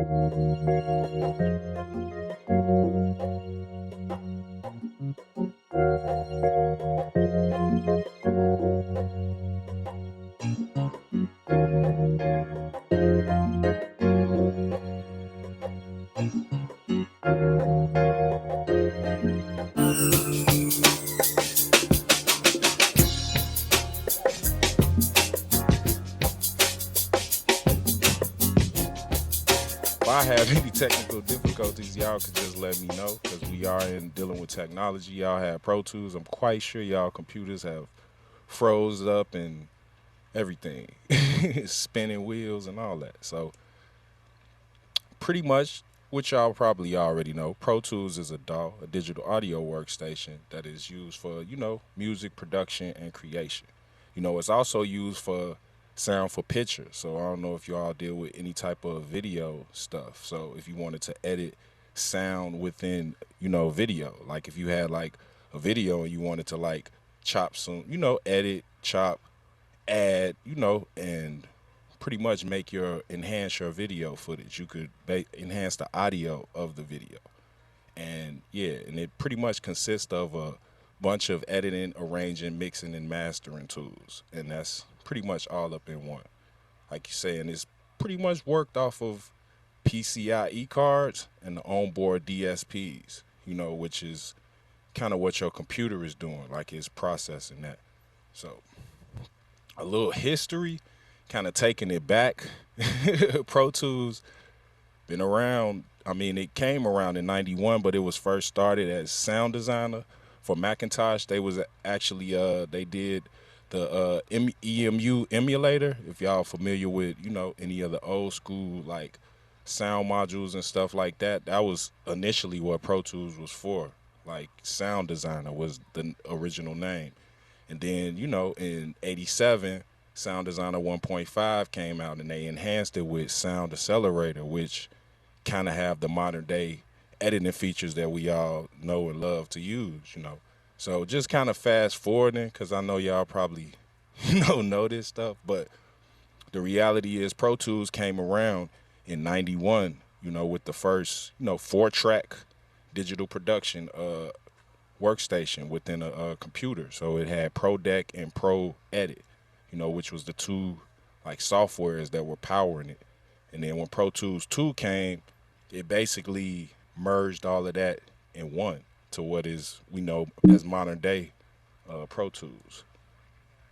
If I have any technical difficulties, y'all could just let me know because we are in dealing with technology. Y'all have Pro Tools. I'm quite sure y'all computers have froze up and everything, spinning wheels and all that. So pretty much, which y'all probably already know, Pro Tools is a DAW, a digital audio workstation that is used for, music production and creation. It's also used for sound for picture. So I don't know if y'all deal with any type of video stuff. So if you wanted to edit sound within, video, like if you had like a video and you wanted to like chop some, edit, chop, add, and pretty much make your enhance your video footage. You could enhance the audio of the video, and yeah, and it pretty much consists of a bunch of editing, arranging, mixing, and mastering tools, and that's pretty much all up in one. Like you say, and it's pretty much worked off of PCIe cards and the onboard DSPs. Which is kind of what your computer is doing, like it's processing that. So a little history, kind of taking it back. Pro Tools been around. I mean, it came around in '91, but it was first started as sound designer for Macintosh. They was actually they did the EMU emulator. If y'all familiar with any of the old school like sound modules and stuff like that, that was initially what Pro Tools was for. Like sound designer was the original name. And then, in '87, Sound Designer 1.5 came out and they enhanced it with Sound Accelerator, which kind of have the modern day editing features that we all know and love to use. So just kind of fast forwarding, because I know y'all probably know this stuff, but the reality is Pro Tools came around in '91, with the first, 4-track digital production workstation within a computer. So it had Pro Deck and Pro Edit, which was the two like softwares that were powering it. And then when Pro Tools 2 came, it basically merged all of that in one to what is we know as modern day Pro Tools.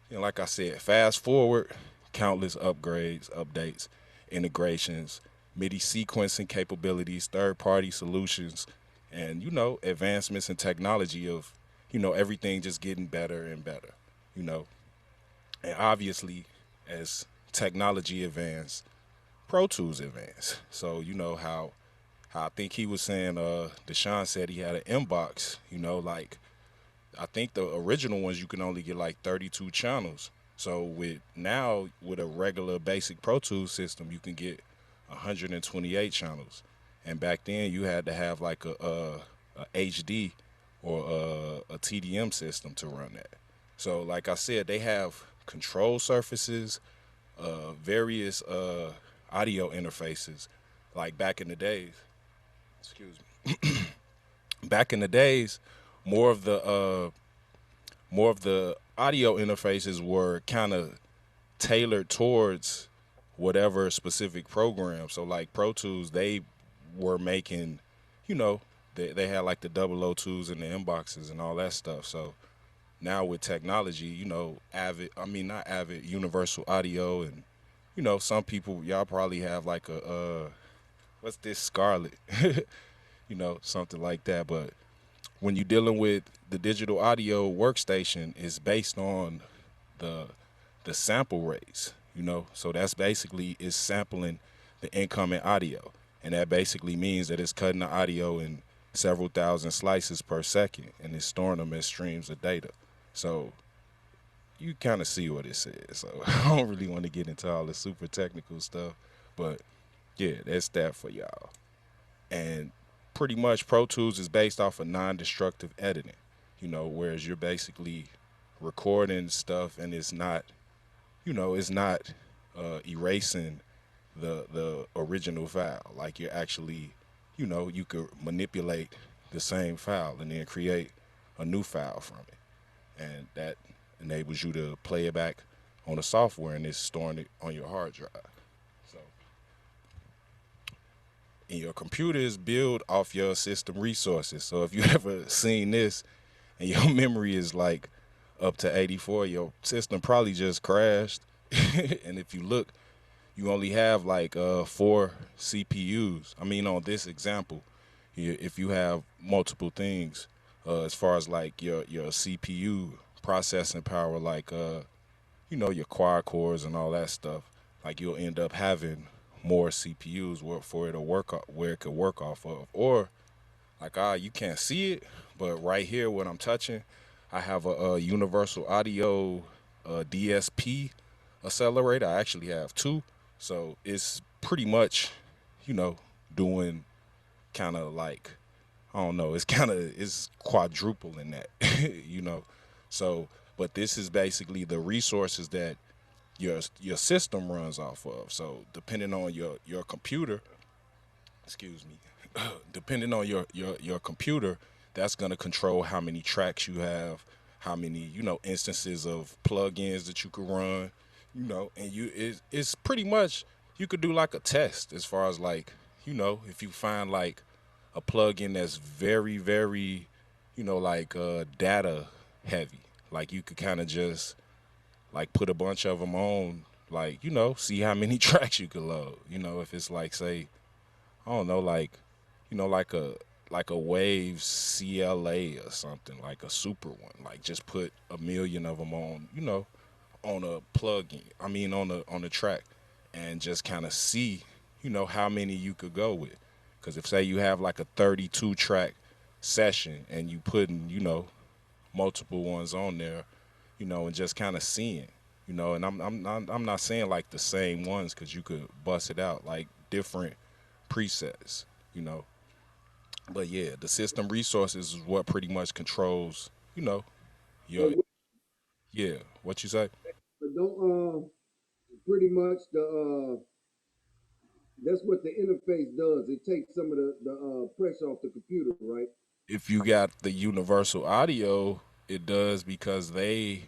Like I said, fast forward, countless upgrades, updates, integrations, MIDI sequencing capabilities, third-party solutions, and advancements in technology of everything just getting better and better. you know and obviously as technology advanced, Pro Tools advanced. So how I think he was saying, Deshaun said he had an inbox, like I think the original ones you can only get like 32 channels. So with a regular basic Pro Tools system, you can get 128 channels. And back then you had to have like a HD or a TDM system to run that. So like I said, they have control surfaces, various audio interfaces. Like back in the days, excuse me, back in the days, more of the audio interfaces were kind of tailored towards whatever specific program. So like Pro Tools, they were making, they had like the 002s and the inboxes and all that stuff. So now with technology, not Avid, Universal Audio, and some people y'all probably have like a what's this Scarlett, something like that. But when you're dealing with the digital audio workstation, it's based on the sample rates, So that's basically is sampling the incoming audio, and that basically means that it's cutting the audio in several thousand slices per second, and it's storing them as streams of data. So you kind of see what it says. So I don't really want to get into all the super technical stuff, but yeah, that's that for y'all. And pretty much Pro Tools is based off of non-destructive editing, whereas you're basically recording stuff and it's not erasing the original file. Like you're actually, you could manipulate the same file and then create a new file from it, and that enables you to play it back on the software and it's storing it on your hard drive. So, and your computer is built off your system resources. So if you ever seen this and your memory is like up to 84, your system probably just crashed. And if you look, you only have like four CPUs. I mean, on this example, if you have multiple things, as far as like your CPU processing power, like your quad cores and all that stuff, like you'll end up having more CPUs for it to where it could work off of, or like you can't see it, but right here, what I'm touching, I have a universal audio DSP accelerator. I actually have two, so it's pretty much, you know, doing kind of like I don't know. It's quadruple in that, you know. So, but this is basically the resources that your system runs off of. So, depending on your computer, excuse me, depending on your computer, that's going to control how many tracks you have, how many instances of plugins that you could run, and it's pretty much you could do like a test as far as like if you find like a plugin that's very like data heavy, like you could kind of just like put a bunch of them on, like see how many tracks you could load, if it's like say I don't know, like a Wave CLA or something, like a super one. Like just put a million of them on, on a plug-in. I mean, on the track, and just kind of see, how many you could go with. Because if say you have like a 32 track session and you putting, multiple ones on there, and just kind of seeing, and I'm not saying like the same ones because you could bust it out like different presets, you know. But yeah, the system resources is what pretty much controls, But your yeah. What you say? don't pretty much the that's what the interface does. It takes some of the pressure off the computer, right? If you got the universal audio, it does because they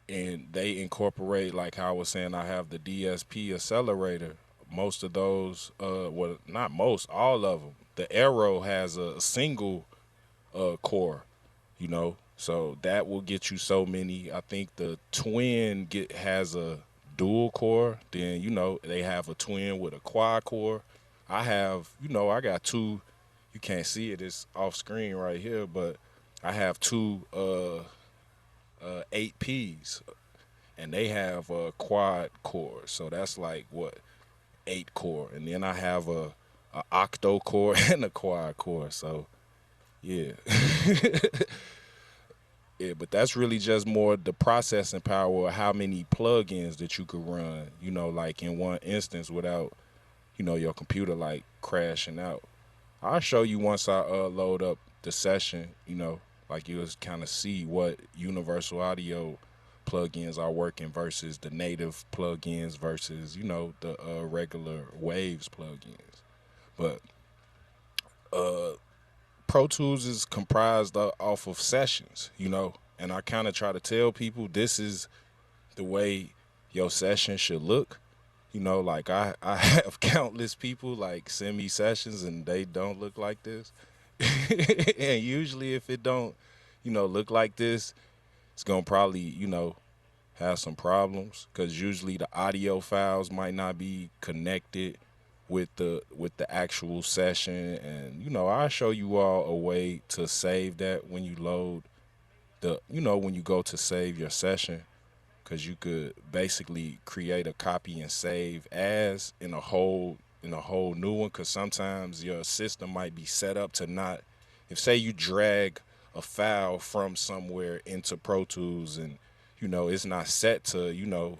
incorporate like how I was saying. I have the DSP accelerator. Most of those, well, not most, all of them. The Arrow has a single core, so that will get you so many. I think the twin has a dual core. Then they have a twin with a quad core. I have, I got two. You can't see it; it's off screen right here. But I have two 8Ps, and they have a quad core. So that's like what 8 core, and then I have a octo core and a quad core. So yeah. Yeah, but that's really just more the processing power of how many plugins that you could run, like in one instance without, your computer like crashing out. I'll show you once I load up the session, like you'll kind of see what universal audio plugins are working versus the native plugins versus, the regular Waves plugins. But Pro Tools is comprised off of sessions, and I kind of try to tell people this is the way your session should look. Like I have countless people like send me sessions and they don't look like this. And usually if it don't, look like this, it's gonna probably, have some problems because usually the audio files might not be connected with the actual session, and I'll show you all a way to save that when you load when you go to save your session, because you could basically create a copy and save as in a whole new one, because sometimes your system might be set up to not, if say you drag a file from somewhere into Pro Tools and it's not set to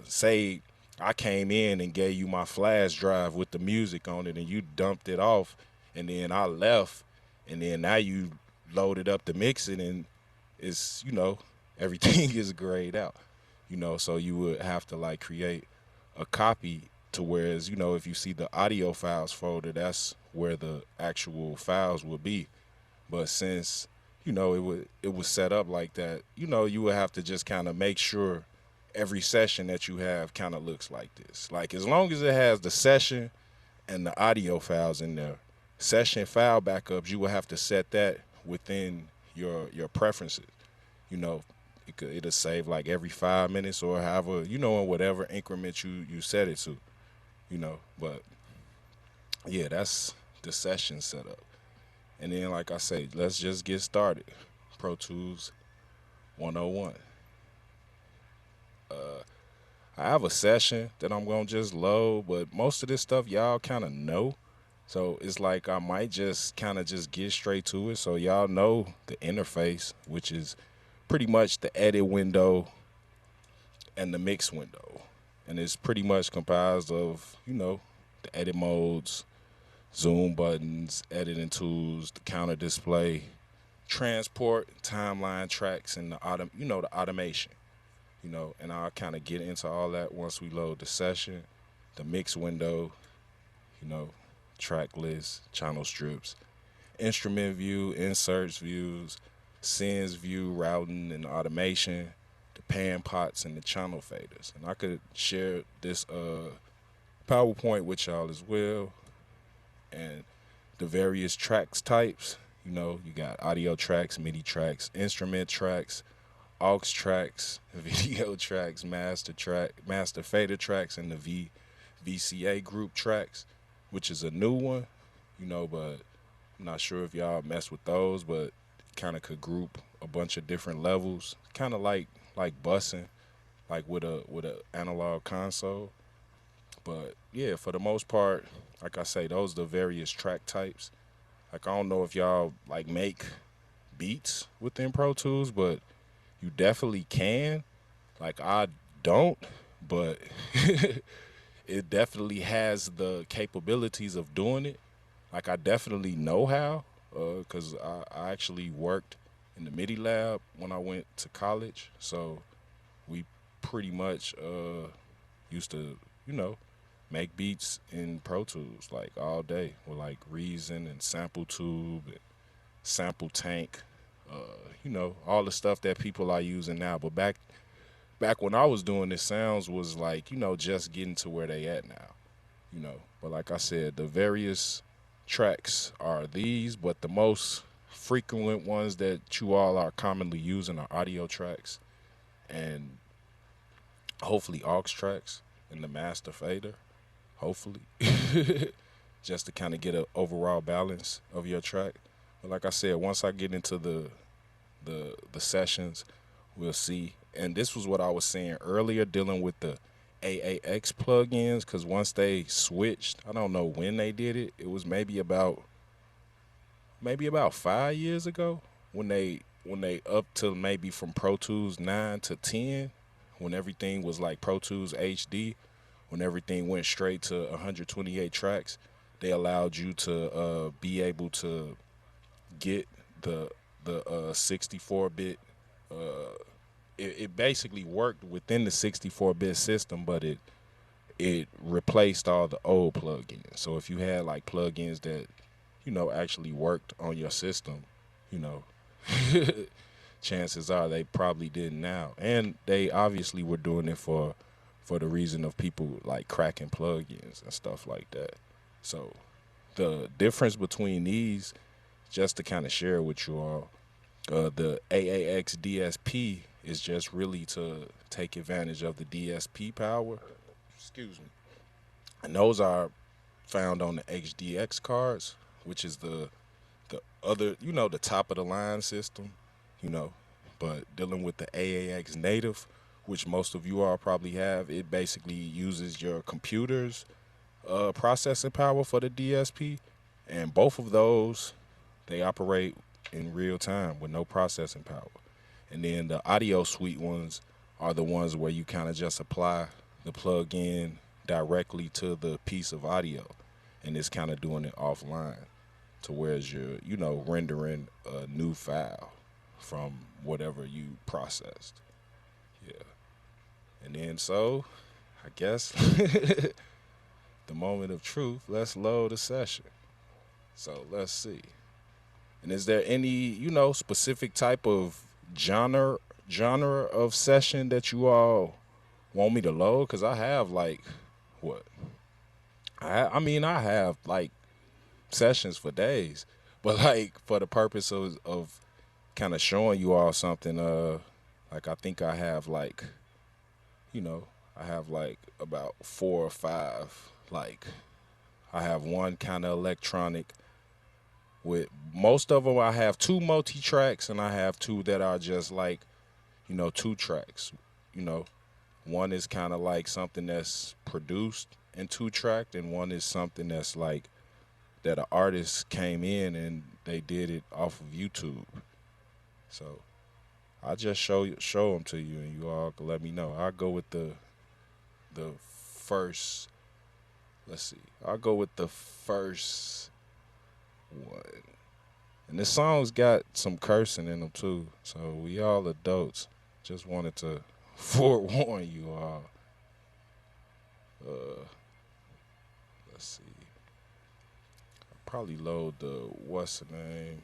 say I came in and gave you my flash drive with the music on it and you dumped it off, and then I left, and then now you loaded up to mix it, and it's everything is grayed out, so you would have to like create a copy To whereas, if you see the audio files folder, that's where the actual files will be. But since it was set up like that, you would have to just kind of make sure every session that you have kind of looks like this. Like as long as it has the session and the audio files in there, session file backups, you will have to set that within your preferences. You know, it'll save like every 5 minutes or however, in whatever increment you set it to. But yeah, that's the session setup. And then, like I say, let's just get started. Pro Tools 101. I have a session that I'm gonna just load, but most of this stuff y'all kind of know. So it's like I might just kind of just get straight to it. So y'all know the interface, which is pretty much the edit window and the mix window. And it's pretty much comprised of, the edit modes, zoom buttons, editing tools, the counter display, transport, timeline tracks, and the automation. And I'll kind of get into all that once we load the session, the mix window, you know, track list, channel strips, instrument view, inserts views, sends view, routing and automation, the pan pots and the channel faders. And I could share this PowerPoint with y'all as well. And the various tracks types, you got audio tracks, MIDI tracks, instrument tracks, aux tracks, video tracks, master fader tracks, and the VCA group tracks, which is a new one, but I'm not sure if y'all mess with those, but kind of could group a bunch of different levels, kind of like bussing, like with a analog console. But yeah, for the most part, like I say, those are the various track types. Like I don't know if y'all like make beats within Pro Tools, but you definitely can. Like I don't, but it definitely has the capabilities of doing it. Like I definitely know how, because I actually worked in the MIDI lab when I went to college. So we pretty much used to, you know, make beats in Pro Tools like all day with like Reason and Sample Tube and Sample Tank, all the stuff that people are using now. But back when I was doing this, sounds was like, just getting to where they at now. But like I said, the various tracks are these, but the most frequent ones that you all are commonly using are audio tracks and hopefully aux tracks and the master fader, hopefully, just to kind of get an overall balance of your track. But like I said, once I get into the sessions, we'll see. And this was what I was saying earlier, dealing with the AAX plugins, because once they switched, I don't know when they did it. It was maybe about 5 years ago when they up to maybe from Pro Tools 9 to 10, when everything was like Pro Tools HD, when everything went straight to 128 tracks. They allowed you to be able to get the 64-bit. It basically worked within the 64-bit system, but it replaced all the old plugins. So if you had like plugins that actually worked on your system, you know, chances are they probably didn't now, and they obviously were doing it for the reason of people like cracking plugins and stuff like that. So the difference between these, just to kind of share with you all, the AAX DSP is just really to take advantage of the DSP power. Excuse me. And those are found on the HDX cards, which is the other, the top of the line system, you know. But dealing with the AAX native, which most of you all probably have, it basically uses your computer's processing power for the DSP, and both of those they operate in real time with no processing power. And then the audio suite ones are the ones where you kind of just apply the plug-in directly to the piece of audio, and it's kind of doing it offline to whereas you're, rendering a new file from whatever you processed. Yeah. And then so, I guess the moment of truth. Let's load a session. So let's see. And is there any, specific type of genre genre of session that you all want me to load? Cause I have like what? I mean I have like sessions for days. But like for the purpose of kind of showing you all something, like I think I have like, you know, I have like about four or five. Like I have one kind of electronic with most of them. I have two multi tracks and I have two that are just like, two tracks. You know, one is kind of like something that's produced and two tracked, and one is something that's like that an artist came in and they did it off of YouTube. So I just show them to you, and you all can let me know. I'll go with the first. Let's see. I'll go with the first one. And this song's got some cursing in them too. So we all adults. Just wanted to forewarn you all. Uh, let's see. Probably load the what's the name?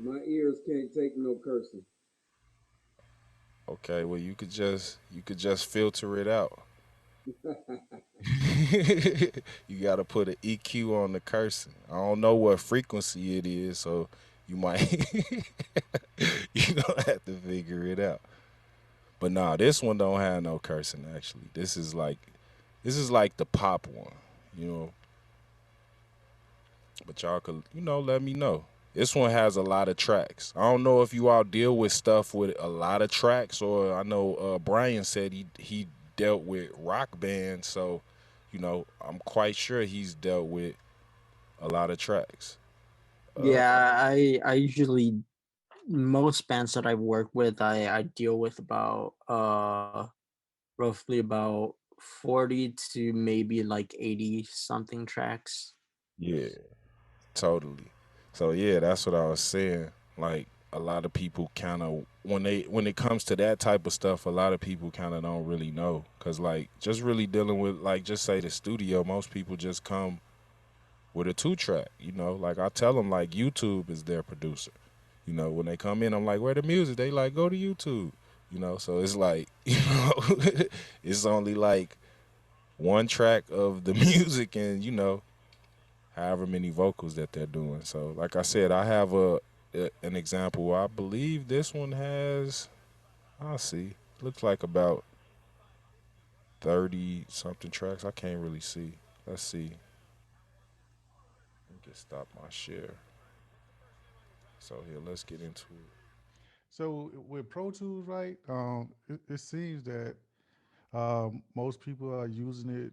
My ears can't take no cursing. Okay, well you could just filter it out. You gotta put an EQ on the cursing. I don't know what frequency it is, so you might you gonna have to figure it out. But nah, this one don't have no cursing actually. This is like the pop one, you know. But y'all could, let me know. This one has a lot of tracks. I don't know if you all deal with stuff with a lot of tracks, or I know Brian said he dealt with rock bands, so I'm quite sure he's dealt with a lot of tracks. Uh, Yeah, I usually most bands that I work with, I deal with about roughly about 40 to maybe like 80 something tracks. yeah, totally. So yeah, that's what I was saying. Like a lot of people kind of when it comes to that type of stuff, a lot of people kind of don't really know because like just really dealing with like just say the studio, most people just come with a two track. Like I tell them like YouTube is their producer. When they come in, I'm like, where the music? They like go to YouTube. So it's like it's only like one track of the music and however many vocals that they're doing. So, like I said, I have an example. I believe this one has. I'll see. Looks like about 30 something tracks. I can't really see. Let's see. Let me just stop my share. So here, let's get into it. So with Pro Tools, right? It seems that most people are using it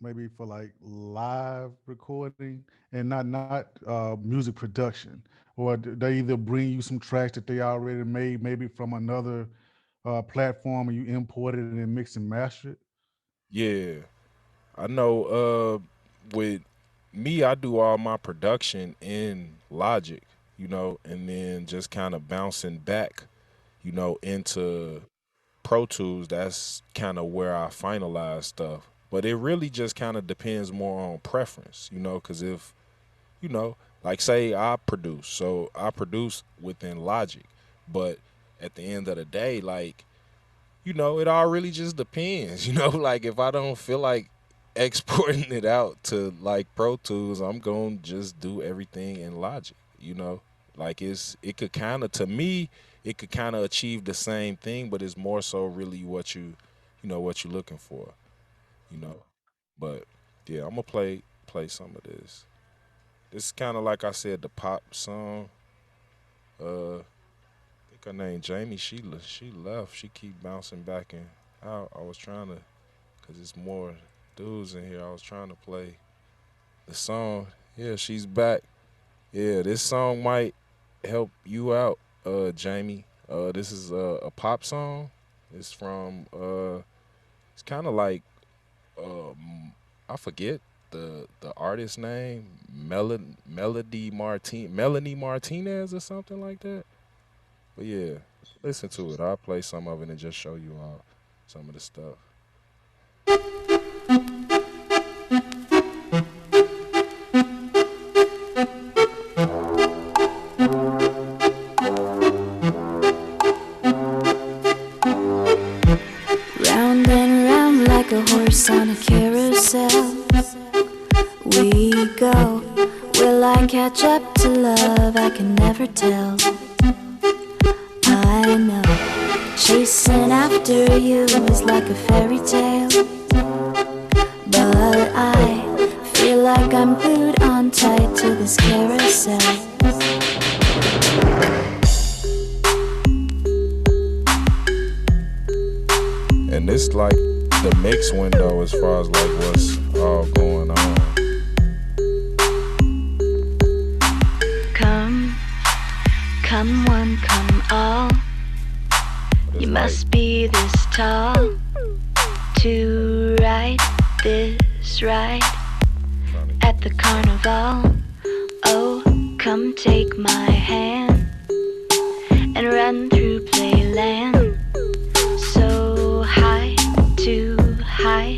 maybe for like live recording and not music production, or they either bring you some tracks that they already made, maybe from another platform, and you import it and then mix and master it. Yeah, I know. With me, I do all my production in Logic. And then just kind of bouncing back, into Pro Tools, that's kind of where I finalize stuff. But it really just kind of depends more on preference, because if, you know, like say I produce, so I produce within Logic, but at the end of the day, like, it all really just depends, like if I don't feel like exporting it out to like Pro Tools, I'm going to just do everything in Logic, like it could kind of to me it could kind of achieve the same thing, but it's more so really what you're looking for, you know. But yeah, I'm gonna play some of this. This is kind of like I said, the pop song. I think her name Jamie. She left. She keep bouncing back and out. I was trying to, cause it's more dudes in here. I was trying to play the song. Yeah, she's back. Yeah, this song might help you out, Jamie. This is a pop song. It's from it's kind of like I forget the artist name, Melanie Martinez or something like that. But yeah, listen to it. I'll play some of it and just show you all some of the stuff. we go? Will I catch up to love? I can never tell. I know chasing after you is like a fairy tale, but I feel like I'm glued on tight to this carousel. And it's like the mix window as far as like what's all going on. Come, come one, come all. But You it's like must be this tall to ride this ride trying to at the carnival. Oh, come take my hand and run through playland. So high, too high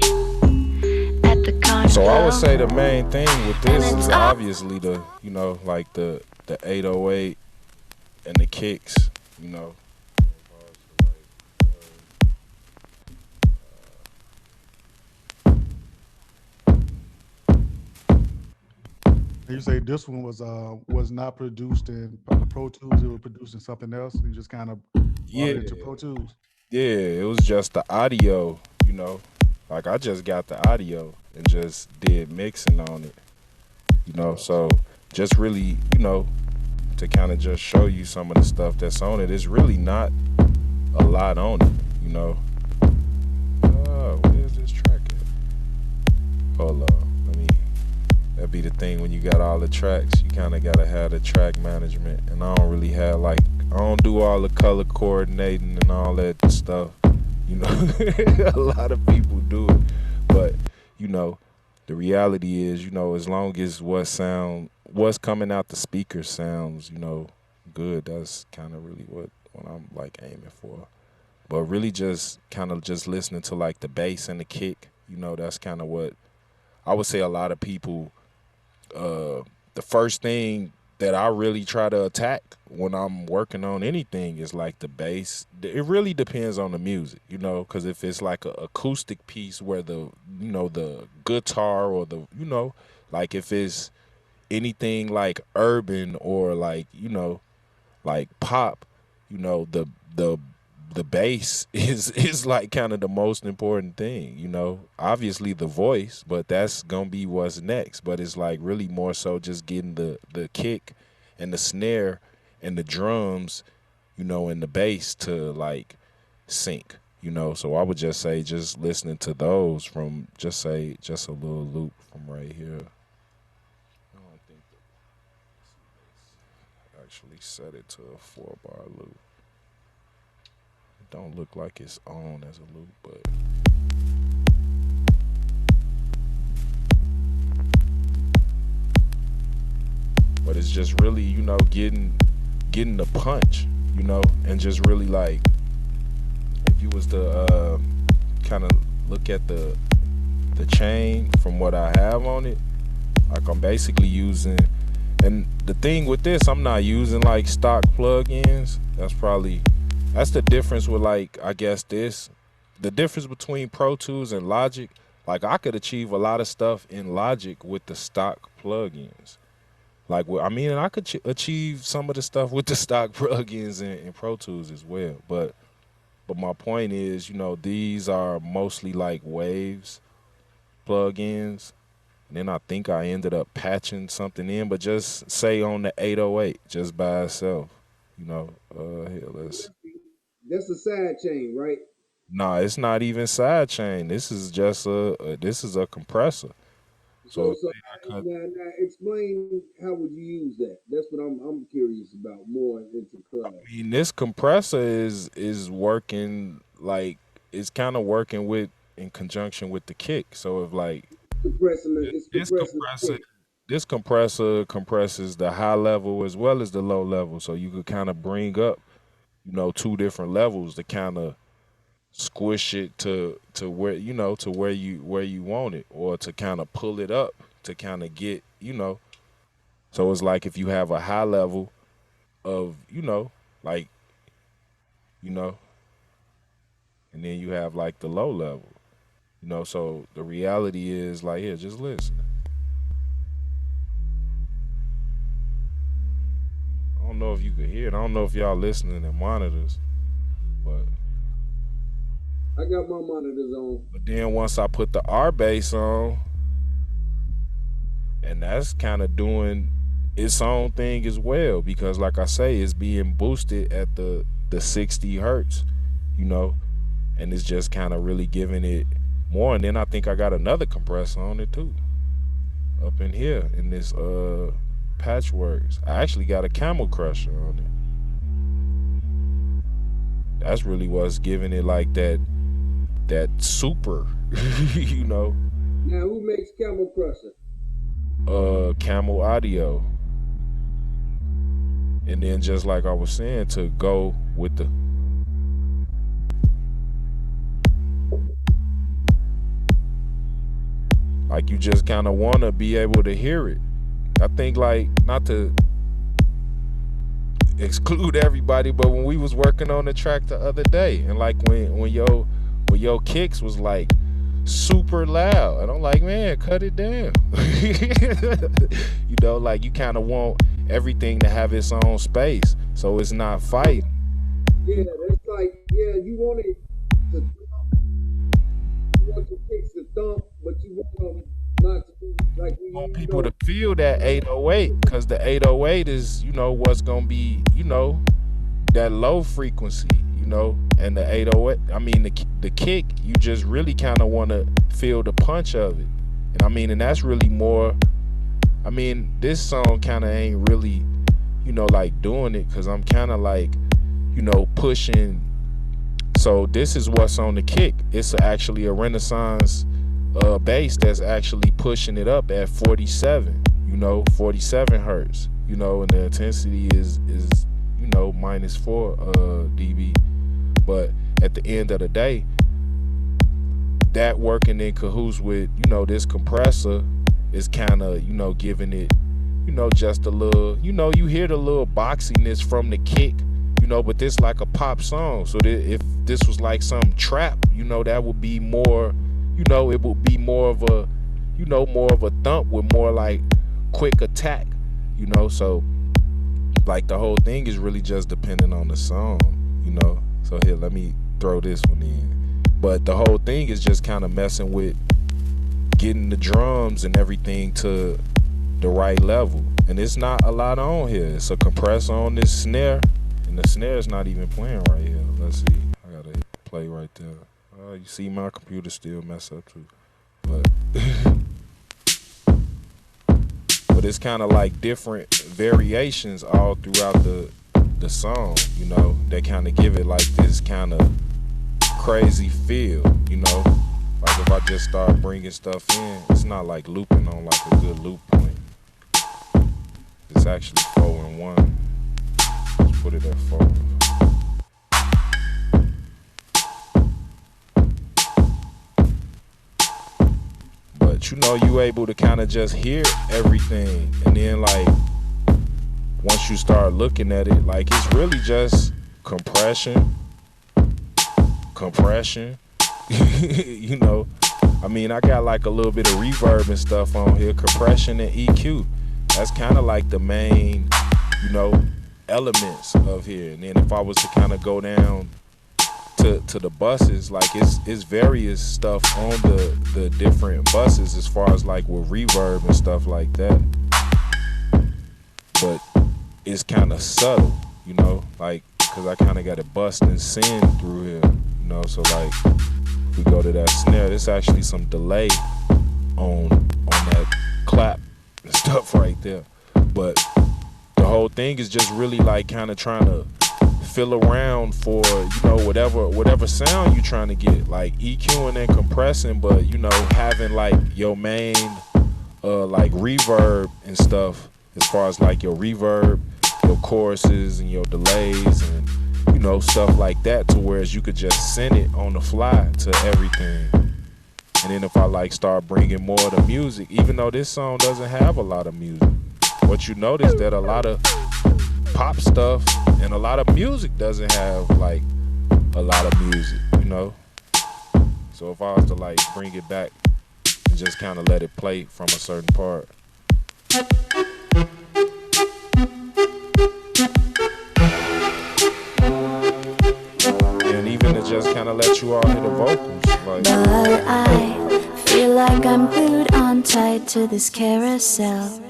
at the carnival. So I would say the main thing with this And is it's all obviously the like the 808 and the kicks, you know. And you say this one was not produced in Pro Tools; it was produced in something else. You just kind of brought Yeah, it into Pro Tools. yeah, it was just the audio, you know. Like I just got the audio and just did mixing on it, you know. So just really, you know, to kind of just show you some of the stuff that's on it. It's really not a lot on it, you know. Where's this track at? Hold on, let me. That be the thing when you got all the tracks. You kind of gotta have the track management, and I don't really have like I don't do all the color coordinating and all that stuff. You know, a lot of people do it, but you know, the reality is, you know, as long as what's coming out the speaker sounds, you know, good. That's kind of really what I'm like aiming for. But really, just kind of just listening to like the bass and the kick. You know, that's kind of what I would say. A lot of people the first thing that I really try to attack when I'm working on anything is like the bass. It really depends on the music, you know, because if it's like a acoustic piece where the guitar or like if it's anything like urban or like like pop, the the bass is like kind of the most important thing, obviously the voice, but that's gonna be what's next. But it's like really more so just getting the kick and the snare and the drums, and the bass to like sync, so I would just say just listening to those from just a little loop from right here. I don't think they actually set it to a 4-bar loop. It don't look like it's on as a loop, but it's just really, getting the punch, and just really like if you was to kind of look at the chain from what I have on it, like I'm basically using, and the thing with this, I'm not using like stock plugins. That's the difference with, like, I guess the difference between Pro Tools and Logic. Like I could achieve a lot of stuff in Logic with the stock plugins. Like, I mean, and I could achieve some of the stuff with the stock plugins in Pro Tools as well. But my point is, these are mostly like Waves plugins. And then I think I ended up patching something in, but just say on the 808 just by itself. Here, let's. That's a side chain, right? Nah, it's not even sidechain. This is just this is a compressor. So So so I cut. now explain how would you use that? That's what I'm curious about more into class. I mean, this compressor is working like it's kind of working with in conjunction with the kick. So if like It's this compressing the compressor kick. this compressor compresses the high level as well as the low level, so you could kind of bring up two different levels to kind of squish it to where to where you want it, or to kind of pull it up to kind of get. So it's like if you have a high level of like you know and then you have like the low level. So the reality is like, here, just listen. know if you could hear it. I don't know if y'all listening in monitors, but I got my monitors on. then once I put the R bass on, and that's kind of doing its own thing as well, because like I say, it's being boosted at the 60 hertz, you know, and it's just kind of really giving it more. And then I think I got another compressor on it too, up in here in this Patchworks. I actually got a Camel Crusher on it. That's really what's giving it like that super, you know. Now, who makes Camel Crusher? Camel Audio. And then just like I was saying, to go with the like, you just kind of want to be able to hear it. I think, like, not to exclude everybody, but when we was working on the track the other day, and like when your kicks was like super loud, and I'm like, man, cut it down. You know, like, you kind of want everything to have its own space, so it's not fighting. Yeah, that's like, yeah, you want it to thump. You want your kicks to thump, but you want them not to be like we Want people to feel that 808, because the 808 is, you know, what's gonna be, you know, that low frequency, you know. And the 808, I mean, the kick, you just really kind of want to feel the punch of it. And I mean, and that's really more, I mean, this song kind of ain't really, you know, like doing it, because I'm kind of like, you know, pushing. So this is what's on the kick. It's actually a Renaissance bass that's actually pushing it up at 47, you know, 47 hertz, you know, and the intensity is you know, -4 dB. But at the end of the day, that working in cahoots with, you know, this compressor is kind of, you know, giving it, you know, just a little, you know, you hear the little boxiness from the kick, you know, but this like a pop song. So that if this was like some trap, you know, that would be more, you know, it would be more of a, you know, more of a thump with more like quick attack, you know. So like the whole thing is really just depending on the song, you know. So here, let me throw this one in. But the whole thing is just kind of messing with getting the drums and everything to the right level. And it's not a lot on here. It's a compressor on this snare, and the snare is not even playing right here. Let's see. I gotta hit play right there. You see my computer still mess up too. But but it's kind of like different variations all throughout the song, you know, that kind of give it like this kind of crazy feel, you know. Like if I just start bringing stuff in, it's not like looping on like a good loop point. It's actually 4 and 1. Let's put it at 4. But you know, you able to kind of just hear everything, and then like once you start looking at it, like it's really just compression, you know. I mean, I got like a little bit of reverb and stuff on here, compression and EQ. That's kind of like the main, you know, elements of here. And then if I was to kind of go down to the buses, like it's various stuff on the different buses as far as like with reverb and stuff like that. But it's kind of subtle, you know, like, because I kind of got it busting sin through here, you know. So like if we go to that snare, there's actually some delay on that clap and stuff right there. But the whole thing is just really like kind of trying to feel around for, you know, whatever sound you're trying to get, like EQing and compressing, but you know, having like your main like reverb and stuff, as far as like your reverb, your choruses and your delays and, you know, stuff like that, to whereas you could just send it on the fly to everything. And then if I like start bringing more of the music, even though this song doesn't have a lot of music, but you notice that a lot of pop stuff and a lot of music doesn't have like a lot of music, you know. So if I was to like bring it back and just kind of let it play from a certain part. tied to this carousel.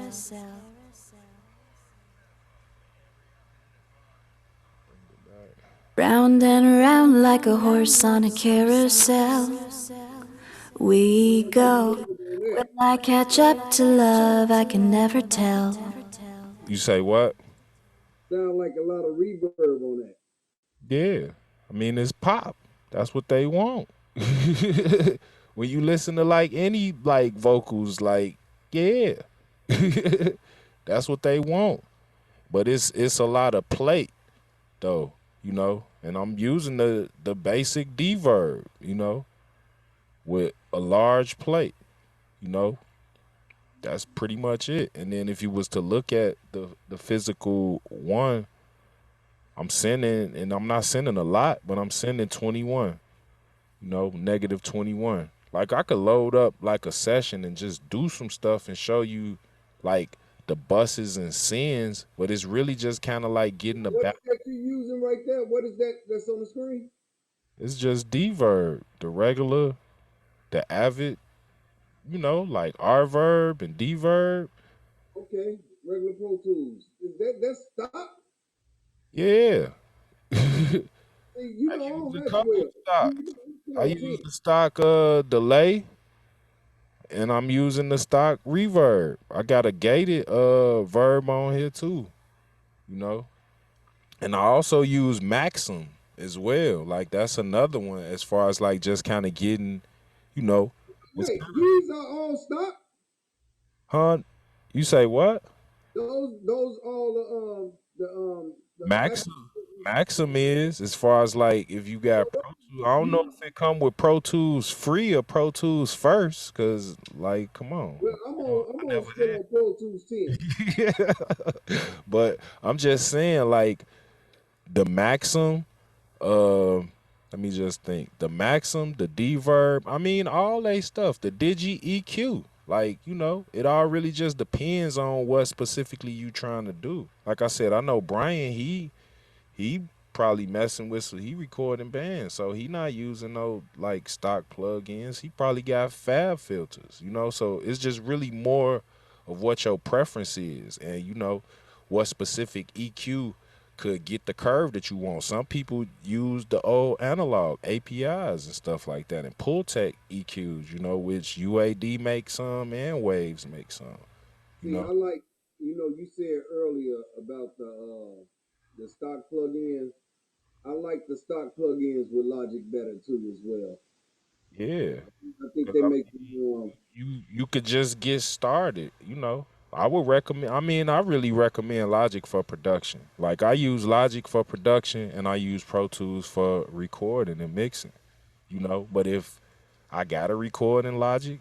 Round and round like a horse on a carousel. We go. On that. Will I catch up to love? I can never tell. You say what? Sound like a lot of reverb on that. Yeah. I mean, it's pop. That's what they want. When you listen to like any like vocals, like, yeah. That's what they want. But it's a lot of plate though, you know. And I'm using the basic D verb, you know, with a large plate, you know. That's pretty much it. And then if you was to look at the physical one, I'm sending, and I'm not sending a lot, but I'm sending 21, you know, negative 21. Like I could load up like a session and just do some stuff and show you like the buses and sends, but it's really just kind of like getting the What back. is that you using right there? What is that that's on the screen? It's just D verb, the regular, the avid, you know, like R verb and D verb. Okay, regular Pro Tools. Is that's stock? Yeah. Hey, I I use don't a mess couple well. stocks. You I got a use 10. the stock delay, and I'm using the stock reverb. I got a gated verb on here too, you know. And I also use Maxim as well. Like that's another one as far as like just kind of getting, you know, it's Wait, kind of, these are all stock? huh? You say what? Those all the Maxim. Maxim is as far as like if you got Pro Tools. I don't know you if it come with Pro Tools free or Pro Tools first, cause like come on, well I'm I on never still on Pro Tools 10. had. Yeah, but I'm just saying like the Maxim. Let me just think. The Maxim, the D verb. I mean, all that stuff. The Digi EQ. Like, you know, it all really just depends on what specifically you trying to do. Like I said, I know Brian, he probably messing with he recording bands, so he not using no like stock plugins. He probably got fab filters, you know. So it's just really more of what your preference is, and you know what specific EQ could get the curve that you want. Some people use the old analog APIs and stuff like that, and pull tech EQs, you know, which UAD makes some and Waves make some, you See, know. I like you said earlier about the stock plugins. I like the stock plugins with Logic better too as well. Yeah. I think 'Cause they I make them mean, more. you could just get started, you know. I would recommend I mean, I really recommend Logic for production. Like I use Logic for production and I use Pro Tools for recording and mixing, you know. But if I gotta record in Logic,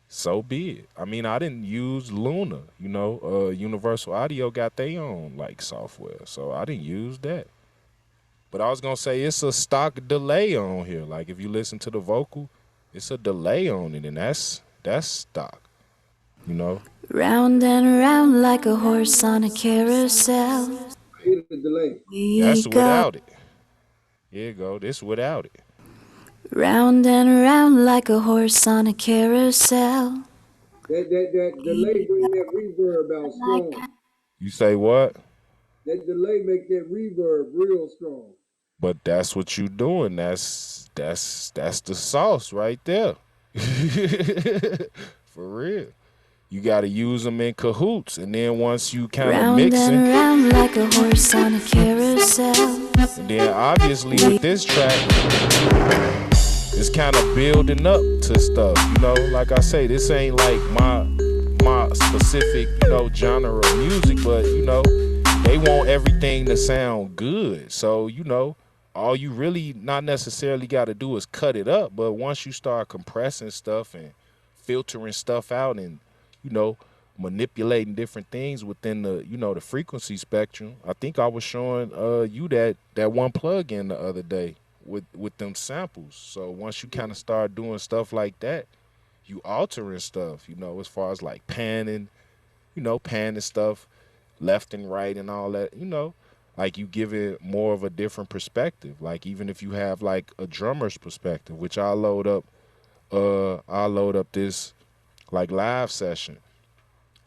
so be it. I mean, I didn't use Luna, you know. Universal Audio got their own like software, so I didn't use that. But I was gonna say it's a stock delay on here. Like if you listen to the vocal, it's a delay on it, and that's stock. You know, Round and round like a horse on a carousel. I hate the delay. We that's go. without it. Here you go. This without it. Round and round like a horse on a carousel. That delay We bring that reverb out strong. You say what? That delay make that reverb real strong. But that's what you doing. That's the sauce right there. For real. You got to use them in cahoots, and then once you kind of round mixing, and round like a horse on a carousel. and then obviously with this track, it's kind of building up to stuff. You know, like I say, this ain't like my specific, you know, genre of music, but you know, they want everything to sound good. So, you know, all you really not necessarily got to do is cut it up, but once you start compressing stuff and filtering stuff out and, you know, manipulating different things within the, you know, the frequency spectrum. I think I was showing you that one plug in the other day with them samples. So once you kind of start doing stuff like that, you altering stuff, you know, as far as like panning, you know, panning stuff left and right and all that, you know, like you give it more of a different perspective. Like even if you have like a drummer's perspective, which I'll load up this like live session.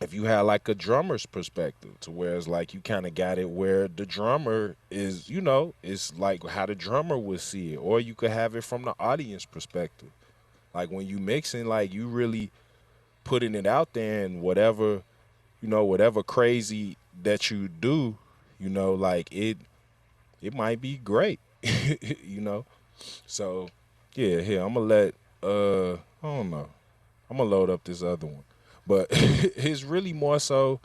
If you had like a drummer's perspective, to where it's like you kind of got it where the drummer is, it's like how the drummer would see it, or you could have it from the audience perspective. Like when you mixing, like you really putting it out there, and whatever crazy that you do, like it might be great, you know. So yeah, here I'm gonna let I don't know. I'm gonna load up this other one, but it's really more so.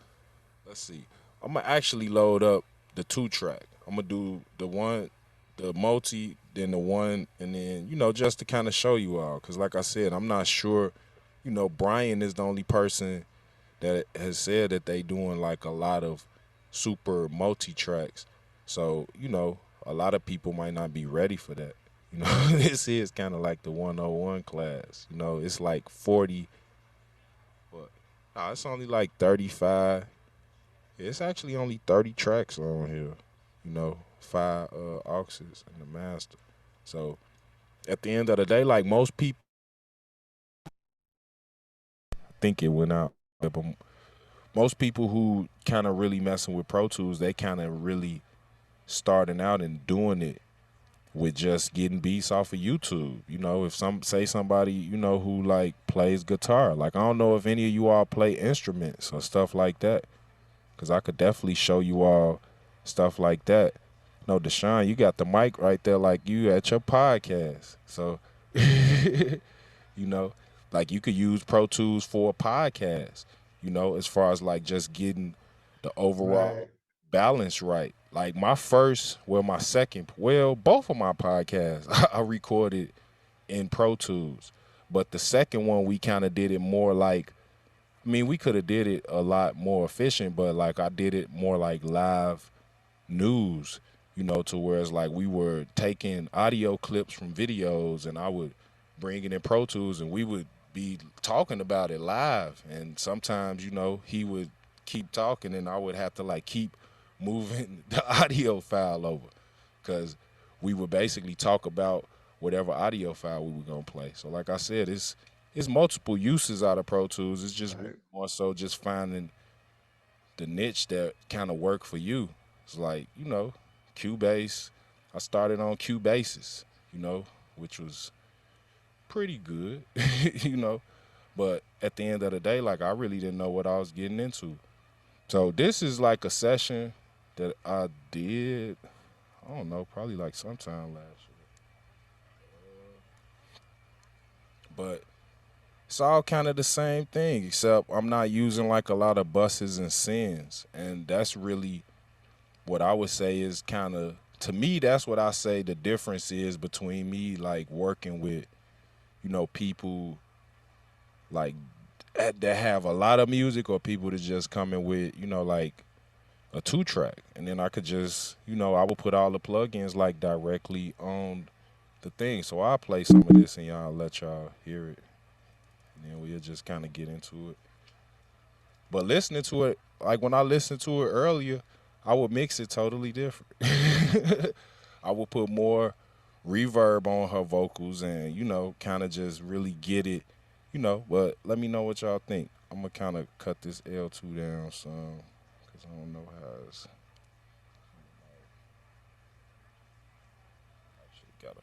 Let's see. I'm gonna actually load up the 2 track. I'm gonna do the one, the multi, then the one, and then just to kind of show you all, because like I said, I'm not sure. Brian is the only person that has said that they doing like a lot of super multi tracks. So a lot of people might not be ready for that. This is kind of like the 101 class. It's like 40, but nah, it's only like 35. It's actually only 30 tracks on here. 5 auxes and the master. So at the end of the day, like most people think it went out, but most people who kind of really messing with Pro Tools, they kind of really starting out and doing it with just getting beats off of YouTube. If somebody, who like plays guitar, like I don't know if any of you all play instruments or stuff like that, because I could definitely show you all stuff like that. No, Deshaun, you got the mic right there like you at your podcast. So, you know, like you could use Pro Tools for a podcast, as far as like just getting the overall Right. balance right. Like my second, both of my podcasts I recorded in Pro Tools. But the second one, we kind of did it more like, we could have did it a lot more efficient, but like I did it more like live news, to where it's like we were taking audio clips from videos, and I would bring it in Pro Tools, and we would be talking about it live. And sometimes, he would keep talking, and I would have to like keep moving the audio file over, because we would basically talk about whatever audio file we were gonna play. So like I said, it's multiple uses out of Pro Tools. It's just Right. more so just finding the niche that kind of work for you. It's like, Cubase. I started on Cubases, which was pretty good, But at the end of the day, like I really didn't know what I was getting into. So this is like a session that I did, I don't know, probably like sometime last year. But it's all kind of the same thing, except I'm not using like a lot of buses and sends. And that's really what I would say is kind of, to me, that's what I say the difference is between me like working with, people like that have a lot of music, or people that just come in with, like a 2-track. And then I could just, I would put all the plugins like directly on the thing. So I'll play some of this and y'all let y'all hear it. And then we'll just kind of get into it. But listening to it, like when I listened to it earlier, I would mix it totally different. I would put more reverb on her vocals and, kind of just really get it, But let me know what y'all think. I'm going to kind of cut this L2 down some, because I don't know how it's. Actually got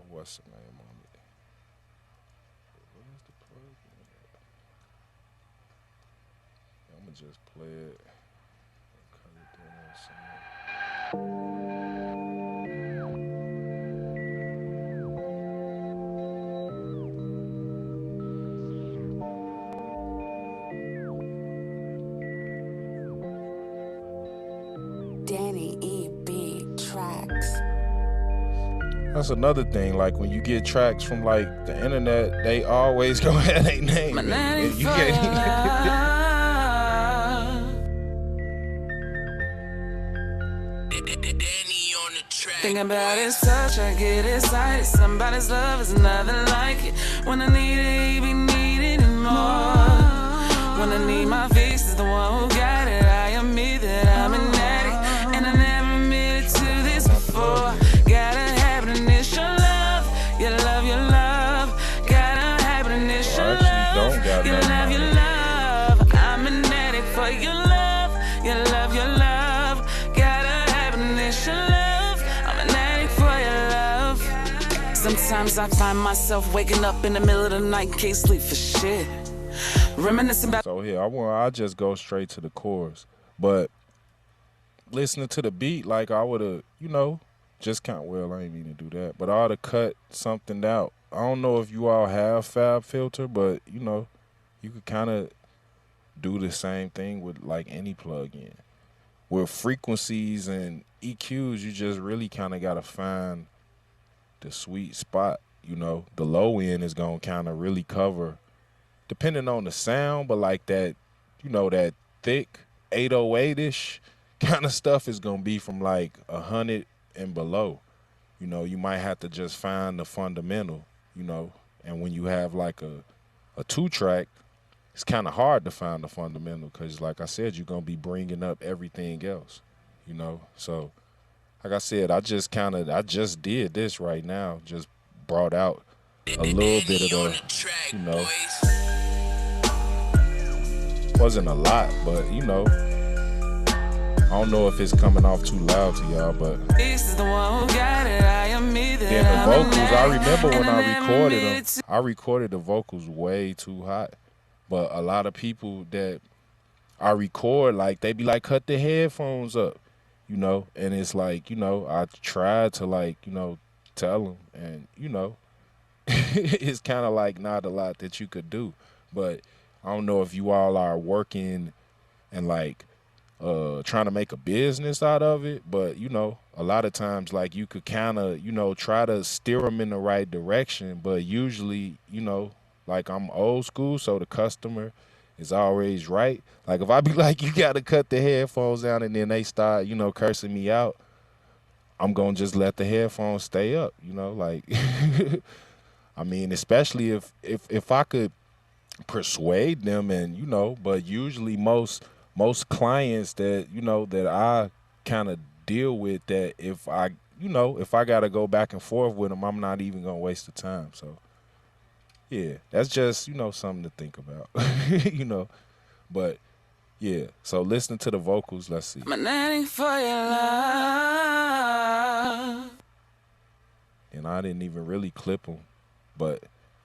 what's the name on it? Where's the plug? I'm going to just play it and cut it down some. Danny E.B. Tracks. That's another thing. Like when you get tracks from like the internet, they always gonna have their name. My in it. nanny And you for can't. your love. Think about it, such I get excited. Somebody's love is nothing like it. When I need it, you be needing more. When I need my fix is the one who got it. I admit that I'm an addict, and I never admitted to this before. Gotta have an initial love, your love, your love. Gotta have an initial I actually don't got your nothing your love, your love, your love. Gotta have initial love. I'm an addict for your love. Sometimes I find myself waking up in the middle of the night, can't sleep for shit. Reminiscing about. So here, I just go straight to the chorus. But listening to the beat, like I would have, just kind of, well, I ain't mean to do that, but I ought to cut something out. I don't know if you all have Fab Filter, but you could kind of do the same thing with like any plugin. With frequencies and EQs, you just really kind of got to find the sweet spot. The low end is going to kind of really cover, depending on the sound, but like that, that thick 808-ish kind of stuff is going to be from like 100 and below. You might have to just find the fundamental, and when you have like a 2-track, it's kind of hard to find the fundamental because, like I said, you're going to be bringing up everything else, So, like I said, I just did this right now, just brought out a little bit of the, wasn't a lot, but, I don't know if it's coming off too loud to y'all, but then the vocals, I remember when I recorded them, I recorded the vocals way too hot. But a lot of people that I record, like, they be like, cut the headphones up, and it's like, I tried to, like, tell them, and, it's kind of like not a lot that you could do. But I don't know if you all are working and, like, trying to make a business out of it, but a lot of times, like, you could kind of try to steer them in the right direction, but usually like, I'm old school, so the customer is always right. Like, if I be like, you gotta cut the headphones down, and then they start cursing me out, I'm gonna just let the headphones stay up, like I mean, especially if I could persuade them, and but usually most clients that that I kind of deal with, that if I gotta go back and forth with them, I'm not even gonna waste the time. So yeah, that's just something to think about. But yeah, so listening to the vocals, let's see. I'm an addict for your love. And I didn't even really clip them, but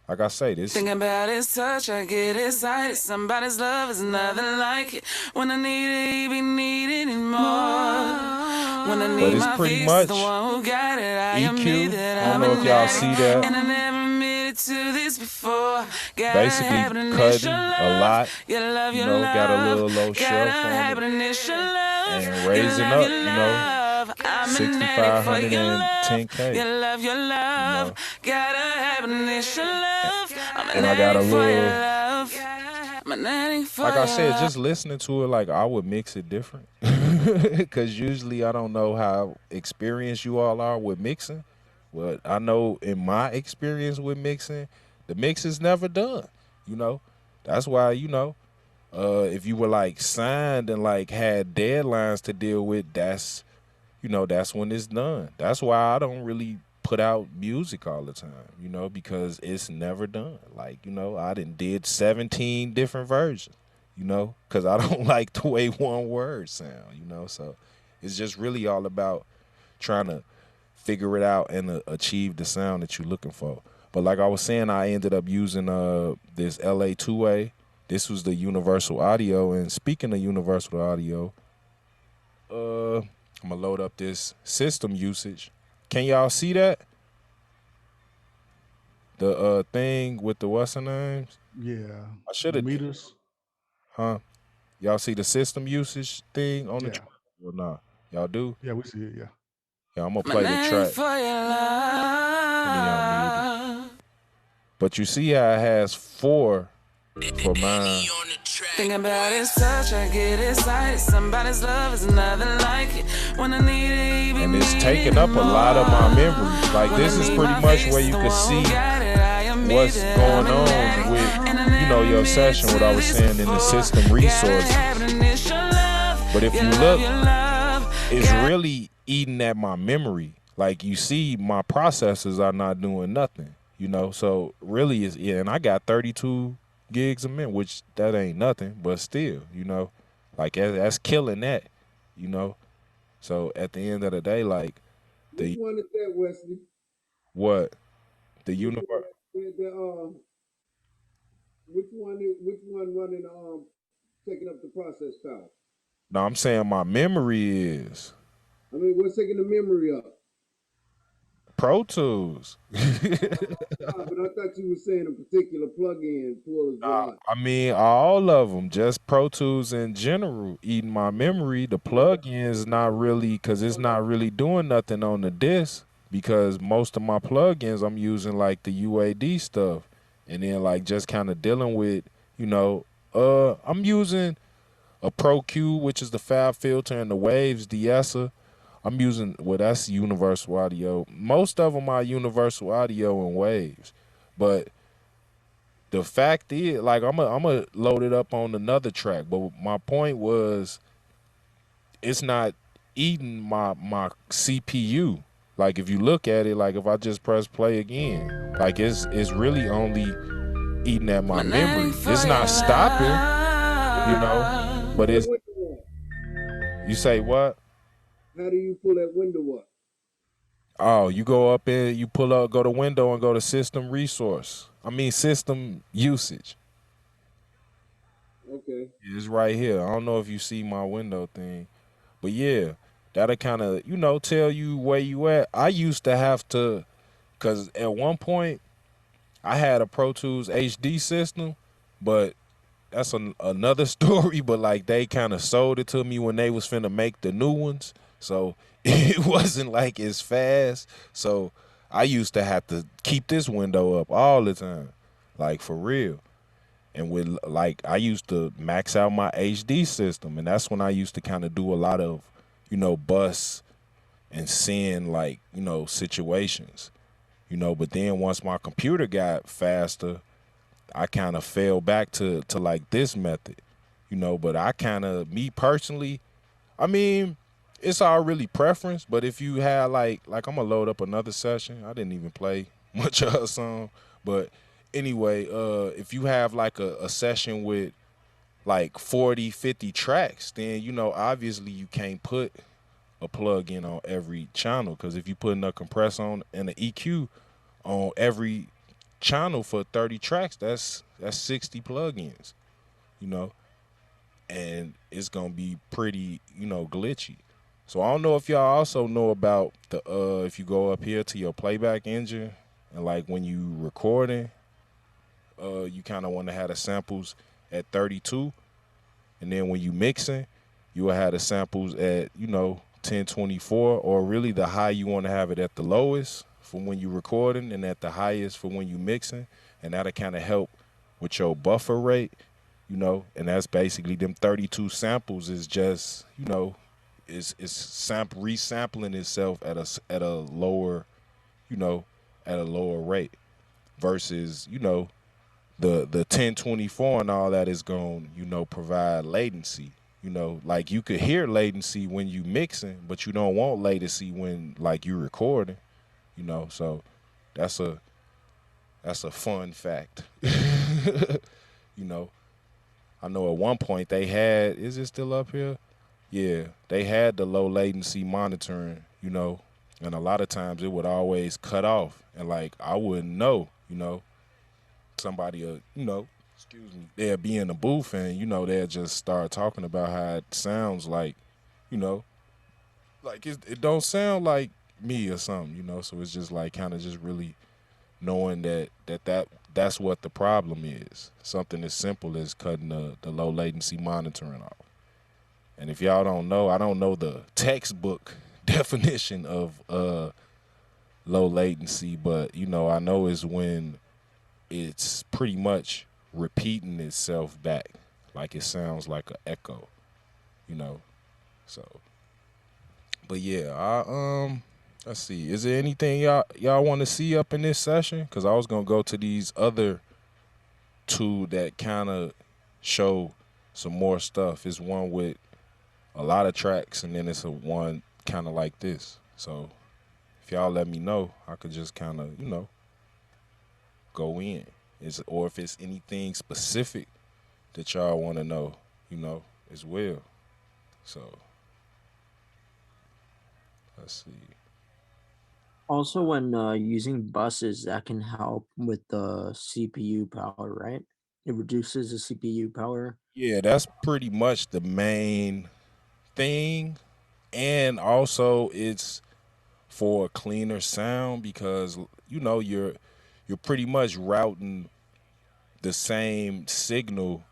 like I say, this. Think about his touch, I get excited. Somebody's love is nothing like it. When I need it, he be needing more. When I But need it's my pretty fix, much the one who got it. I am me, EQ. that I I'm don't know an if y'all addict. see that. And I never admitted to this before. Gotta Basically have an cutting initial a love. lot, Your love, your love. got a little low Gotta shelf have on an it, initial love. and raising your love, up, your love. I'm an addict for your love. 6,510K. Your love, your love. Gotta have an initial love. I'm an And I got a addict for your little, love. I'm an addict for like I your said, love. just listening to it, like, I would mix it different. Because usually I don't know how experienced you all are with mixing. But I know in my experience with mixing, the mix is never done. That's why, if you were like signed and like had deadlines to deal with, that's when it's done. That's why I don't really put out music all the time, because it's never done. Like, I did 17 different versions, because I don't like the way one word sound, so it's just really all about trying to figure it out and achieve the sound that you're looking for. But like I was saying, I ended up using this LA 2A. This was the Universal Audio, and speaking of Universal Audio, I'm gonna load up this system usage. Can y'all see that? The thing with the what's the names? Yeah. I should The have, meters. huh? Y'all see the system usage thing on the Yeah. track or not? Y'all do? Yeah, we see it. Yeah. Yeah, I'm gonna I'm play an the addict track. for your love. But you see how it has 4 for mine. Think about his touch, I get excited. Somebody's love is nothing like it. When I need it, he be And it's taking up a lot of my memories. Like, this is pretty much where you can see what's going on with, your session, what I was saying in the system resources. But if you look, it's really eating at my memory. Like, you see, my processors are not doing nothing, so really and I got 32 gigs a minute, which that ain't nothing, but still, Like that's killing that, you know. So at the end of the day, like Which the one is that, Wesley? what the Which one universe. which one running taking up the process power? No, I'm saying my memory is I mean, what's taking the memory up? Pro Tools. But I thought you were saying a particular plug-in pulls a lot. I mean, all of them, just Pro Tools in general, eating my memory. The plugins not really, because it's not really doing nothing on the disc. Because most of my plugins, I'm using like the UAD stuff, and then like just kind of dealing with, you know, I'm using a Pro Q, which is the Fab filter, and the Waves de-esser. I'm using well, that's universal audio. Most of them are universal audio and Waves, but the fact is, like, I'm a load it up on another track. But my point was, it's not eating my CPU. Like, if you look at it, like if I just press play again, like it's really only eating at my My name memory. for It's your not stopping, you know. love. But That it's window up. you say what? How do you pull that window up? Oh, you go up in, you pull up, go to window and go to system resource. I mean system usage. Okay. It's right here. I don't know if you see my window thing. But yeah, that'll kind of, tell you where you at. I used to have to, because at one point I had a Pro Tools HD system, but that's another story. But like they kind of sold it to me when they was finna make the new ones. So it wasn't like as fast. So I used to have to keep this window up all the time, like for real. And with like I used to max out my HD system, and that's when I used to kind of do a lot of, bus and seeing like situations, But then once my computer got faster, I kind of fell back to like this method, But I kind of me personally, I mean, it's all really preference. But if you have like I'm gonna load up another session. I didn't even play much of a song, but anyway, if you have like a session with like 40, 50 tracks, then obviously you can't put a plug in on every channel, because if you putting a compress on and an EQ on every channel for 30 tracks, that's 60 plugins, you know, and it's gonna be pretty, glitchy. So I don't know if y'all also know about the if you go up here to your playback engine and like when you recording, you kind of want to have the samples at 32, and then when you mixing, you will have the samples at 1024, or really the high you want to have it at the lowest for when you recording and at the highest for when you mixing, and that'll kind of help with your buffer rate, and that's basically them 32 samples is just is resampling itself at a lower you know at a lower rate versus the 1024 and all that is going provide latency, like you could hear latency when you mixing, but you don't want latency when like you recording, so that's a fun fact. you know I know at one point they had, is it still up here? Yeah, they had the low latency monitoring, and a lot of times it would always cut off, and like I wouldn't know, somebody, excuse me, they'll be in the booth and they'll just start talking about how it sounds like, you know, like it don't sound like me or something, So it's just like kind of just really knowing that's what the problem is. Something as simple as cutting the low latency monitoring off. And if y'all don't know, I don't know the textbook definition of low latency, but I know it's when it's pretty much repeating itself back, like it sounds like an echo, you know. So, but yeah, let's see. Is there anything y'all want to see up in this session? Cause I was gonna go to these other two that kind of show some more stuff. It's one with a lot of tracks, and then it's a one kind of like this. So if y'all let me know, I could just kind of go in. Or if it's anything specific that y'all want to know, as well. So let's see. Also, when using buses, that can help with the CPU power, right? It reduces the CPU power. Yeah, that's pretty much the main thing. And also it's for a cleaner sound because you're pretty much routing the same signal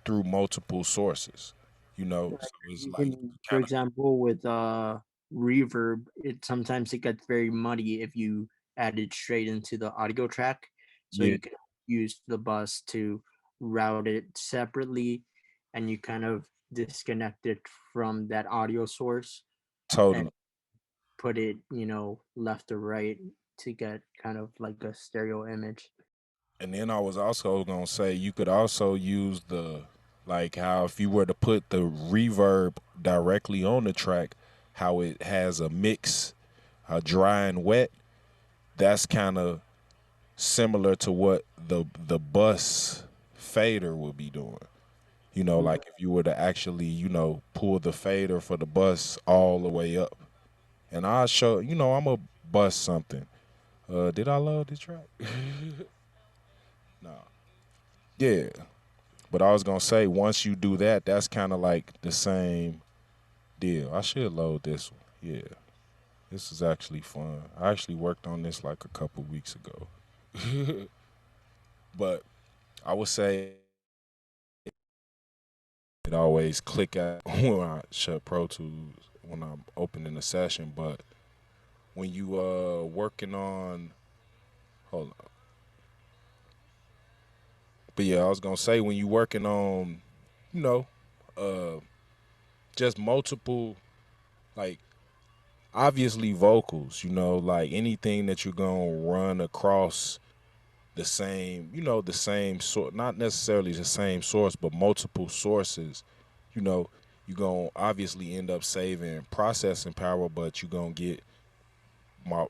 through multiple sources. So it's You like can, for kind of example, with reverb, it sometimes it gets very muddy if you add it straight into the audio track. So yeah, you can use the bus to route it separately, and you kind of disconnect it from that audio source and totally. put it, left or right to get kind of like a stereo image. And then I was also gonna say you could also use the like how if you were to put the reverb directly on the track, how it has a mix, dry and wet. That's kind of similar to what the bus fader would be doing. Mm. Like if you were to actually, pull the fader for the bus all the way up. And I show, I'm gonna bust something. Did I load the track? No. Yeah. But I was gonna say once you do that, that's kind of like the same deal. I should load this one. Yeah. This is actually fun. I actually worked on this like a couple weeks ago. But I would say it always click out when I shut Pro Tools when I'm opening the session. But when you working on, hold on. But yeah, I was gonna say when you working on, you know, uh, just multiple like obviously vocals. Like anything that you're gonna run across the same, the same sort, not necessarily the same source, but multiple sources. You know, you're gonna obviously end up saving processing power, but you're gonna get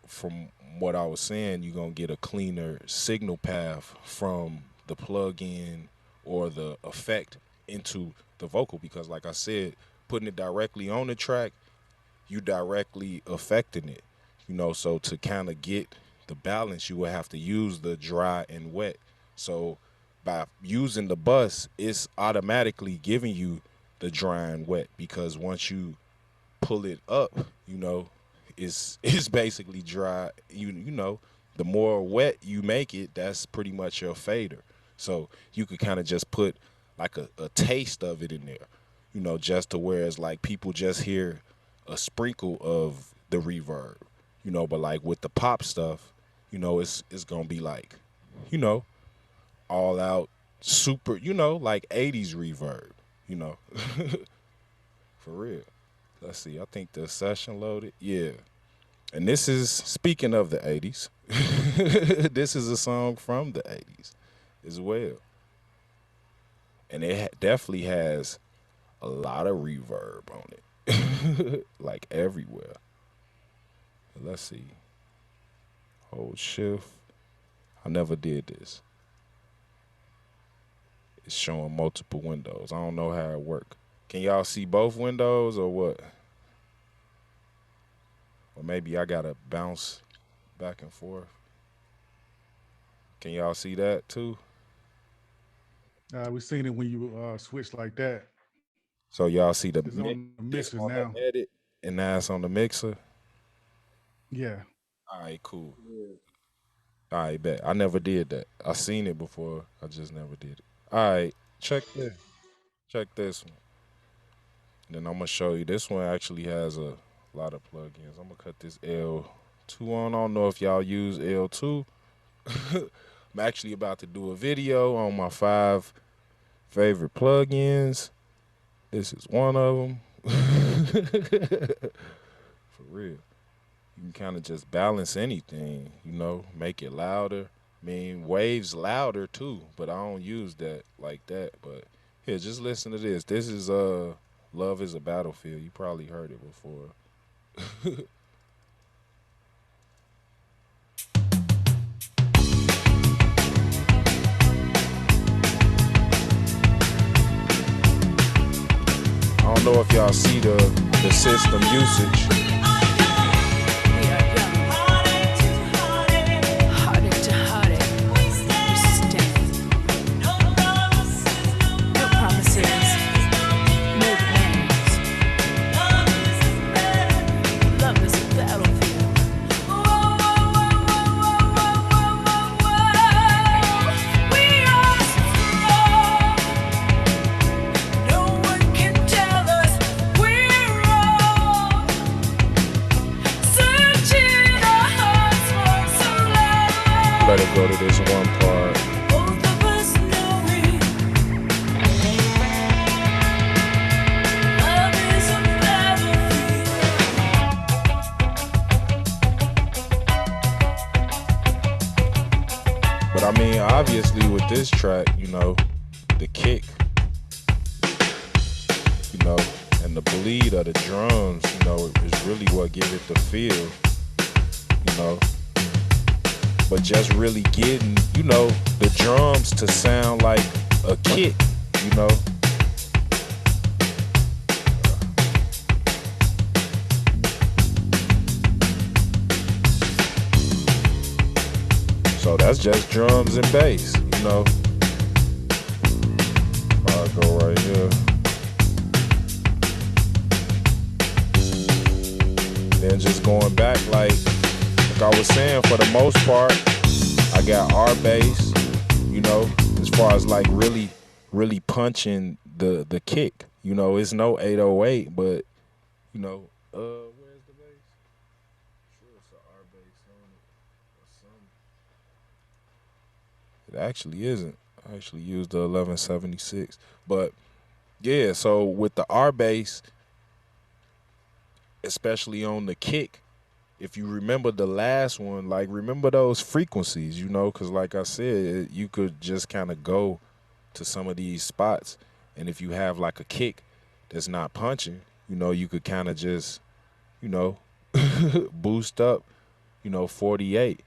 from what I was saying, you're gonna get a cleaner signal path from the plug-in or the effect into the vocal because like I said, putting it directly on the track, you directly affecting it. So to kind of get the balance, you will have to use the dry and wet. So by using the bus, it's automatically giving you the dry and wet because once you pull it up, you know, it's basically dry. The more wet you make it, that's pretty much your fader. So you could kind of just put like a taste of it in there, just to where it's like people just hear a sprinkle of the reverb, but like with the pop stuff, it's gonna be like, you know, all out super, like 80s reverb, you know, for real. Let's see. I think the session loaded. Yeah. And this is speaking of the 80s. This is a song from the 80s as well. And it definitely has a lot of reverb on it. Like everywhere. Let's see. Hold shift. I never did this. It's showing multiple windows. I don't know how it work. Can y'all see both windows or what? Or maybe I gotta bounce back and forth. Can y'all see that too? We seen it when you switch like that. So y'all see the It's on mix the mixer this on now. the edit and now it's on the mixer. Yeah. All right, cool. Yeah. All right, bet. I never did that. I seen it before. I just never did it. All right, check this. Check this one. And then I'm gonna show you. This one actually has a lot of plugins. I'm gonna cut this L2 on. I don't know if y'all use L2. I'm actually about to do a video on my 5 favorite plugins. This is one of them. For real. You can kind of just balance anything, make it louder. I mean, waves louder too, but I don't use that like that. But here, just listen to this. This is Love is a Battlefield. You probably heard it before. know if y'all see the system usage. Let it go to this one part. But I mean, obviously with this track, you know, the kick, you know, and the bleed of the drums, you know, is really what give it the feel, you know. But just really getting, you know, the drums to sound like a kick, you know. So that's just drums and bass, you know. I'll go right here. Then just going back like I was saying, for the most part, I got R bass, you know, as far as like really punching the kick. You know, it's no 808, but you know, where's the bass? Sure, it's an R bass on it or something. It actually isn't. I actually used the 1176, but yeah. So with the R bass, especially on the kick. If you remember the last one, like remember those frequencies, you know, because like I said, you could just kind of go to some of these spots. And if you have like a kick that's not punching, you know, you could kind of just, you know, boost up, you know, 48.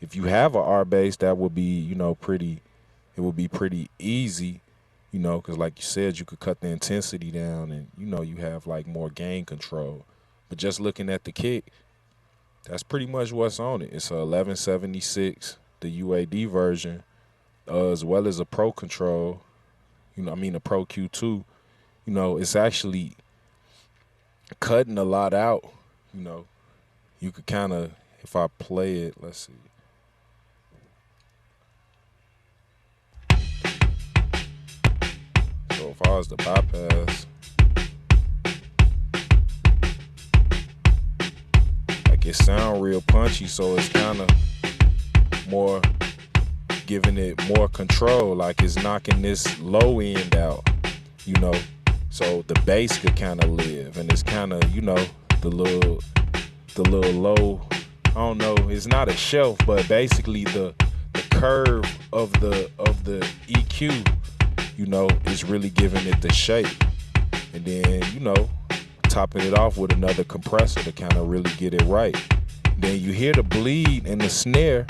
If you have a R bass, that would be, you know, it would be pretty easy, you know, because like you said, you could cut the intensity down and, you know, you have like more gain control. But just looking at the kick, that's pretty much what's on it. It's a 1176, the UAD version, as well as a Pro Control. You know, I mean a Pro Q2. You know, it's actually cutting a lot out. You know, you could kind of, if I play it, let's see. So if I was to bypass, it sound real punchy, so it's kind of more giving it more control, like it's knocking this low end out, you know, so the bass could kind of live, and it's kind of, you know, the little low, I don't know, it's not a shelf, but basically the curve of the EQ, you know, is really giving it the shape, and then, you know, topping it off with another compressor to kind of really get it right. Then you hear the bleed and the snare,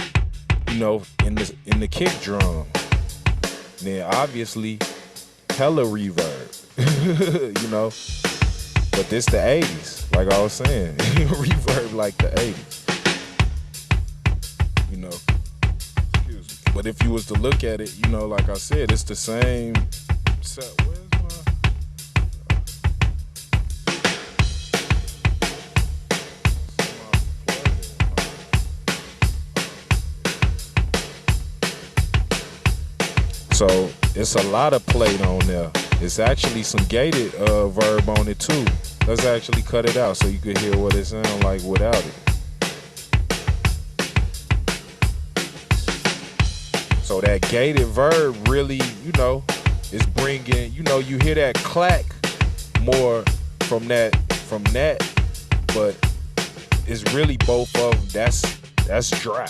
you know, in the kick drum. Then obviously hella reverb, you know. But this the 80s, like I was saying. Reverb like the 80s. You know. Excuse me. But if you was to look at it, you know, like I said, it's the same set. So it's a lot of plate on there. It's actually some gated verb on it too. Let's actually cut it out so you can hear what it sounds like without it. So that gated verb really, you know, is bringing, you know, you hear that clack more from that, but it's really both of them. That's dry,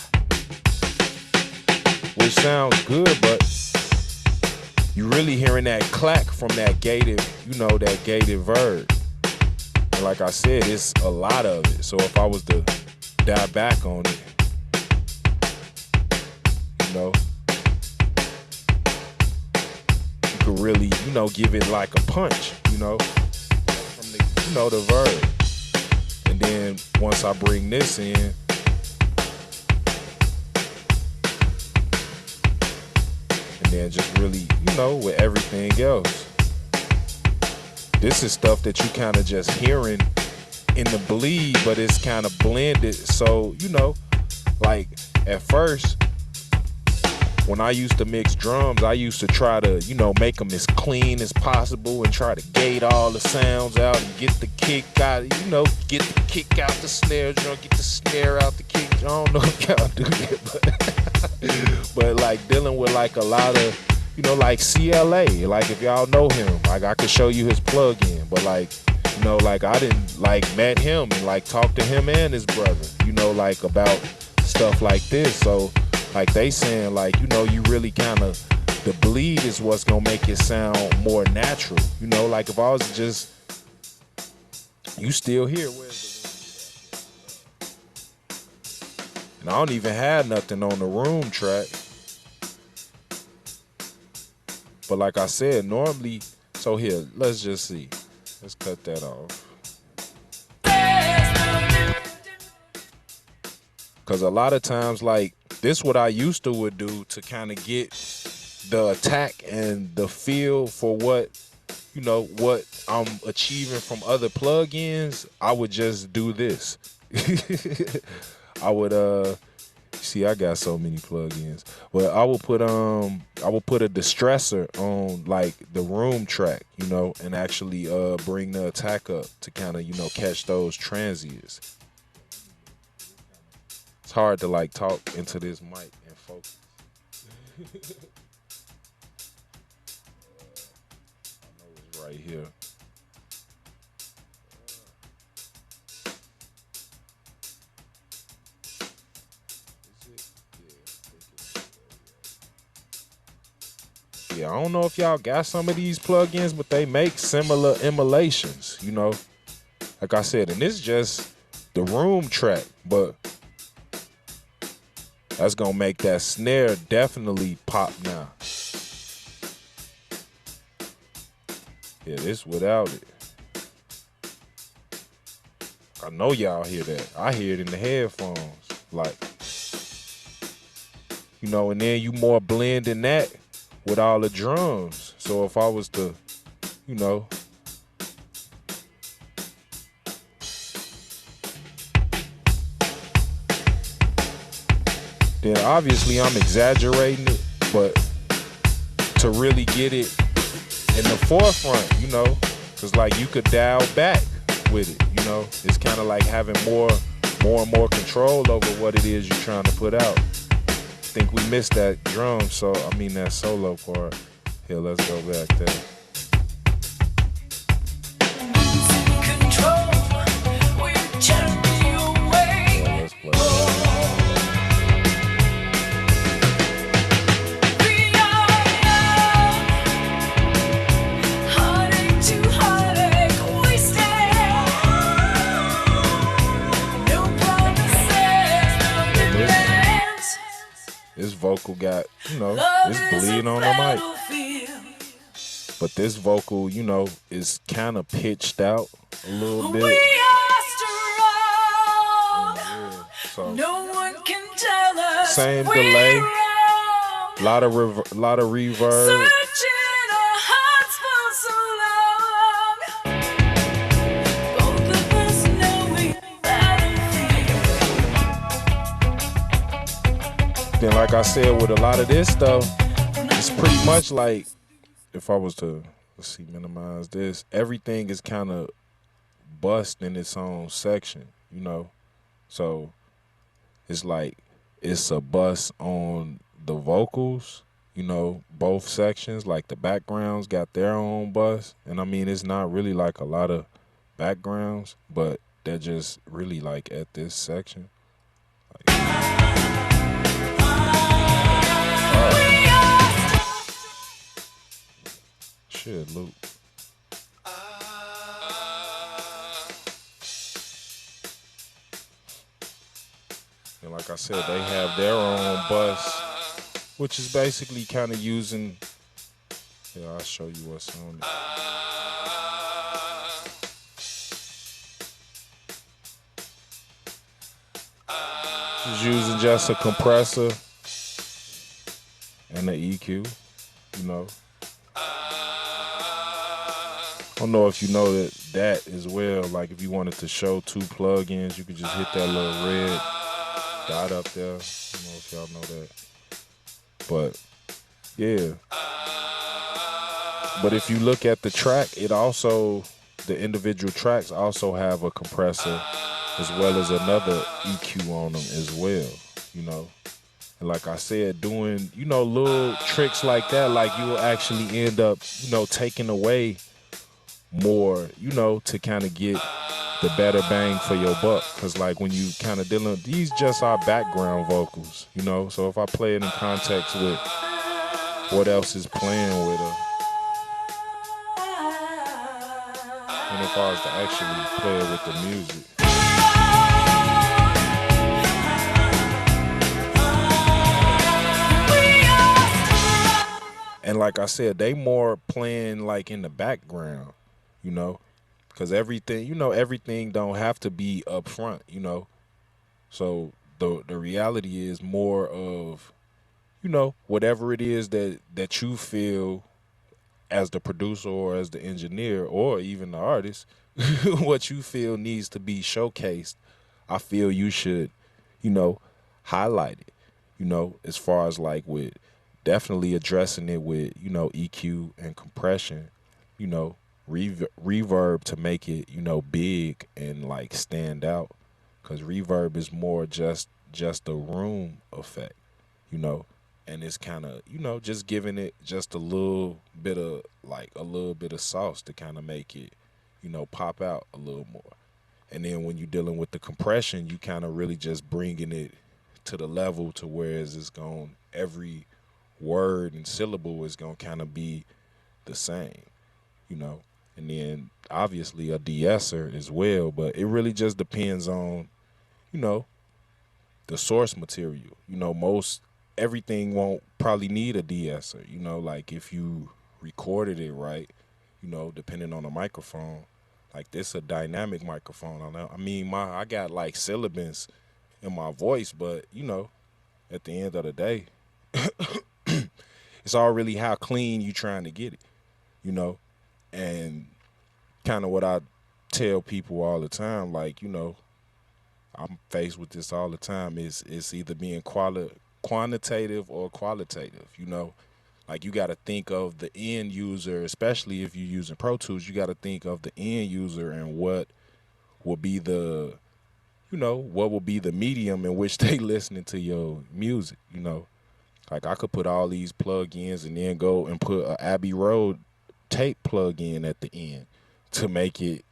which sounds good, but you really hearing that clack from that gated, you know, that gated verb. And like I said, it's a lot of it. So if I was to dive back on it, you know, you could really, you know, give it like a punch, you know. the verb. And then once I bring this in, and then just really, with everything else. This is stuff that you kind of just hearing in the bleed, but it's kind of blended. So, like at first, when I used to mix drums, I used to try to, make them as clean as possible and try to gate all the sounds out and get the kick out, get the kick out the snare drum, get the snare out the kick. I don't know if y'all do that, but like dealing with like a lot of, like CLA, like if y'all know him, like I could show you his plug-in, but like, like I didn't like met him and like talked to him and his brother, like about stuff like this. So like they saying like, you really kind of, the bleed is what's gonna make it sound more natural. Like if I was just, you still hear where's the, and I don't even have nothing on the room track. But like I said, normally, so here, let's just see. Let's cut that off. Because a lot of times, like, this what I used to would do to kind of get the attack and the feel for what, what I'm achieving from other plugins. I would just do this. I would, see, I got so many plugins. But I will put a distressor on like the room track, and actually bring the attack up to kind of, catch those transients. It's hard to like talk into this mic and focus. I know it's right here. Yeah, I don't know if y'all got some of these plugins, but they make similar emulations, Like I said, and it's just the room track, but that's gonna make that snare definitely pop now. Yeah, this without it. I know y'all hear that. I hear it in the headphones. Like, and then you more blending that with all the drums. So if I was to, then obviously I'm exaggerating it, but to really get it in the forefront, because like you could dial back with it, it's kind of like having more and more control over what it is you're trying to put out. I think we missed that drum, so I mean that solo part. Here, let's go back there. Let's play that. This vocal got, it's bleeding on the mic. But this vocal, is kind of pitched out a little bit. Yeah, so No one can tell us same delay, lot of reverb. Then, like I said, with a lot of this stuff, it's pretty much like, if I was to, minimize this, everything is kind of bust in its own section, So, it's like, it's a bust on the vocals, both sections, like the backgrounds got their own bust. And I mean, it's not really like a lot of backgrounds, but they're just really like at this section. Shit, loop. And like I said, they have their own bus, which is basically kind of using. Yeah, I'll show you what's on it. Is using just a compressor and an EQ. You know, I don't know if you know that as well. Like if you wanted to show two plugins, you could just hit that little red dot up there. I don't know if y'all know that, but yeah. But if you look at the track, it also the individual tracks also have a compressor as well as another EQ on them as well. You know, and like I said, doing little tricks like that, like you will actually end up taking away more, to kind of get the better bang for your buck. Cause like when you kind of dealing, these just are background vocals, So if I play it in context with what else is playing with her, and if I was to actually play it with the music. And like I said, they more playing like in the background, you know, because everything don't have to be up front. So the reality is more of, whatever it is that you feel as the producer or as the engineer or even the artist, what you feel needs to be showcased. I feel you should, you know, highlight it, as far as like with definitely addressing it with, EQ and compression, you know, reverb to make it, big and like stand out. Cause reverb is more just a room effect, you know, and it's kind of, just giving it just a little bit of sauce to kind of make it, pop out a little more. And then when you're dealing with the compression, you kind of really just bringing it to the level to where it's going, every word and syllable is going to kind of be the same, you know. And then obviously a de-esser as well, but it really just depends on, you know, the source material. Most everything won't probably need a de-esser, like if you recorded it right, depending on the microphone. Like this a dynamic microphone. I mean, I got like syllabus in my voice, but at the end of the day, it's all really how clean you trying to get it, and kind of what I tell people all the time, like, I'm faced with this all the time, is it's either being quantitative or qualitative, Like you got to think of the end user, especially if you're using Pro Tools, you got to think of the end user and what will be what will be the medium in which they listening to your music. Like I could put all these plugins and then go and put a Abbey Road tape plug-in at the end to make it,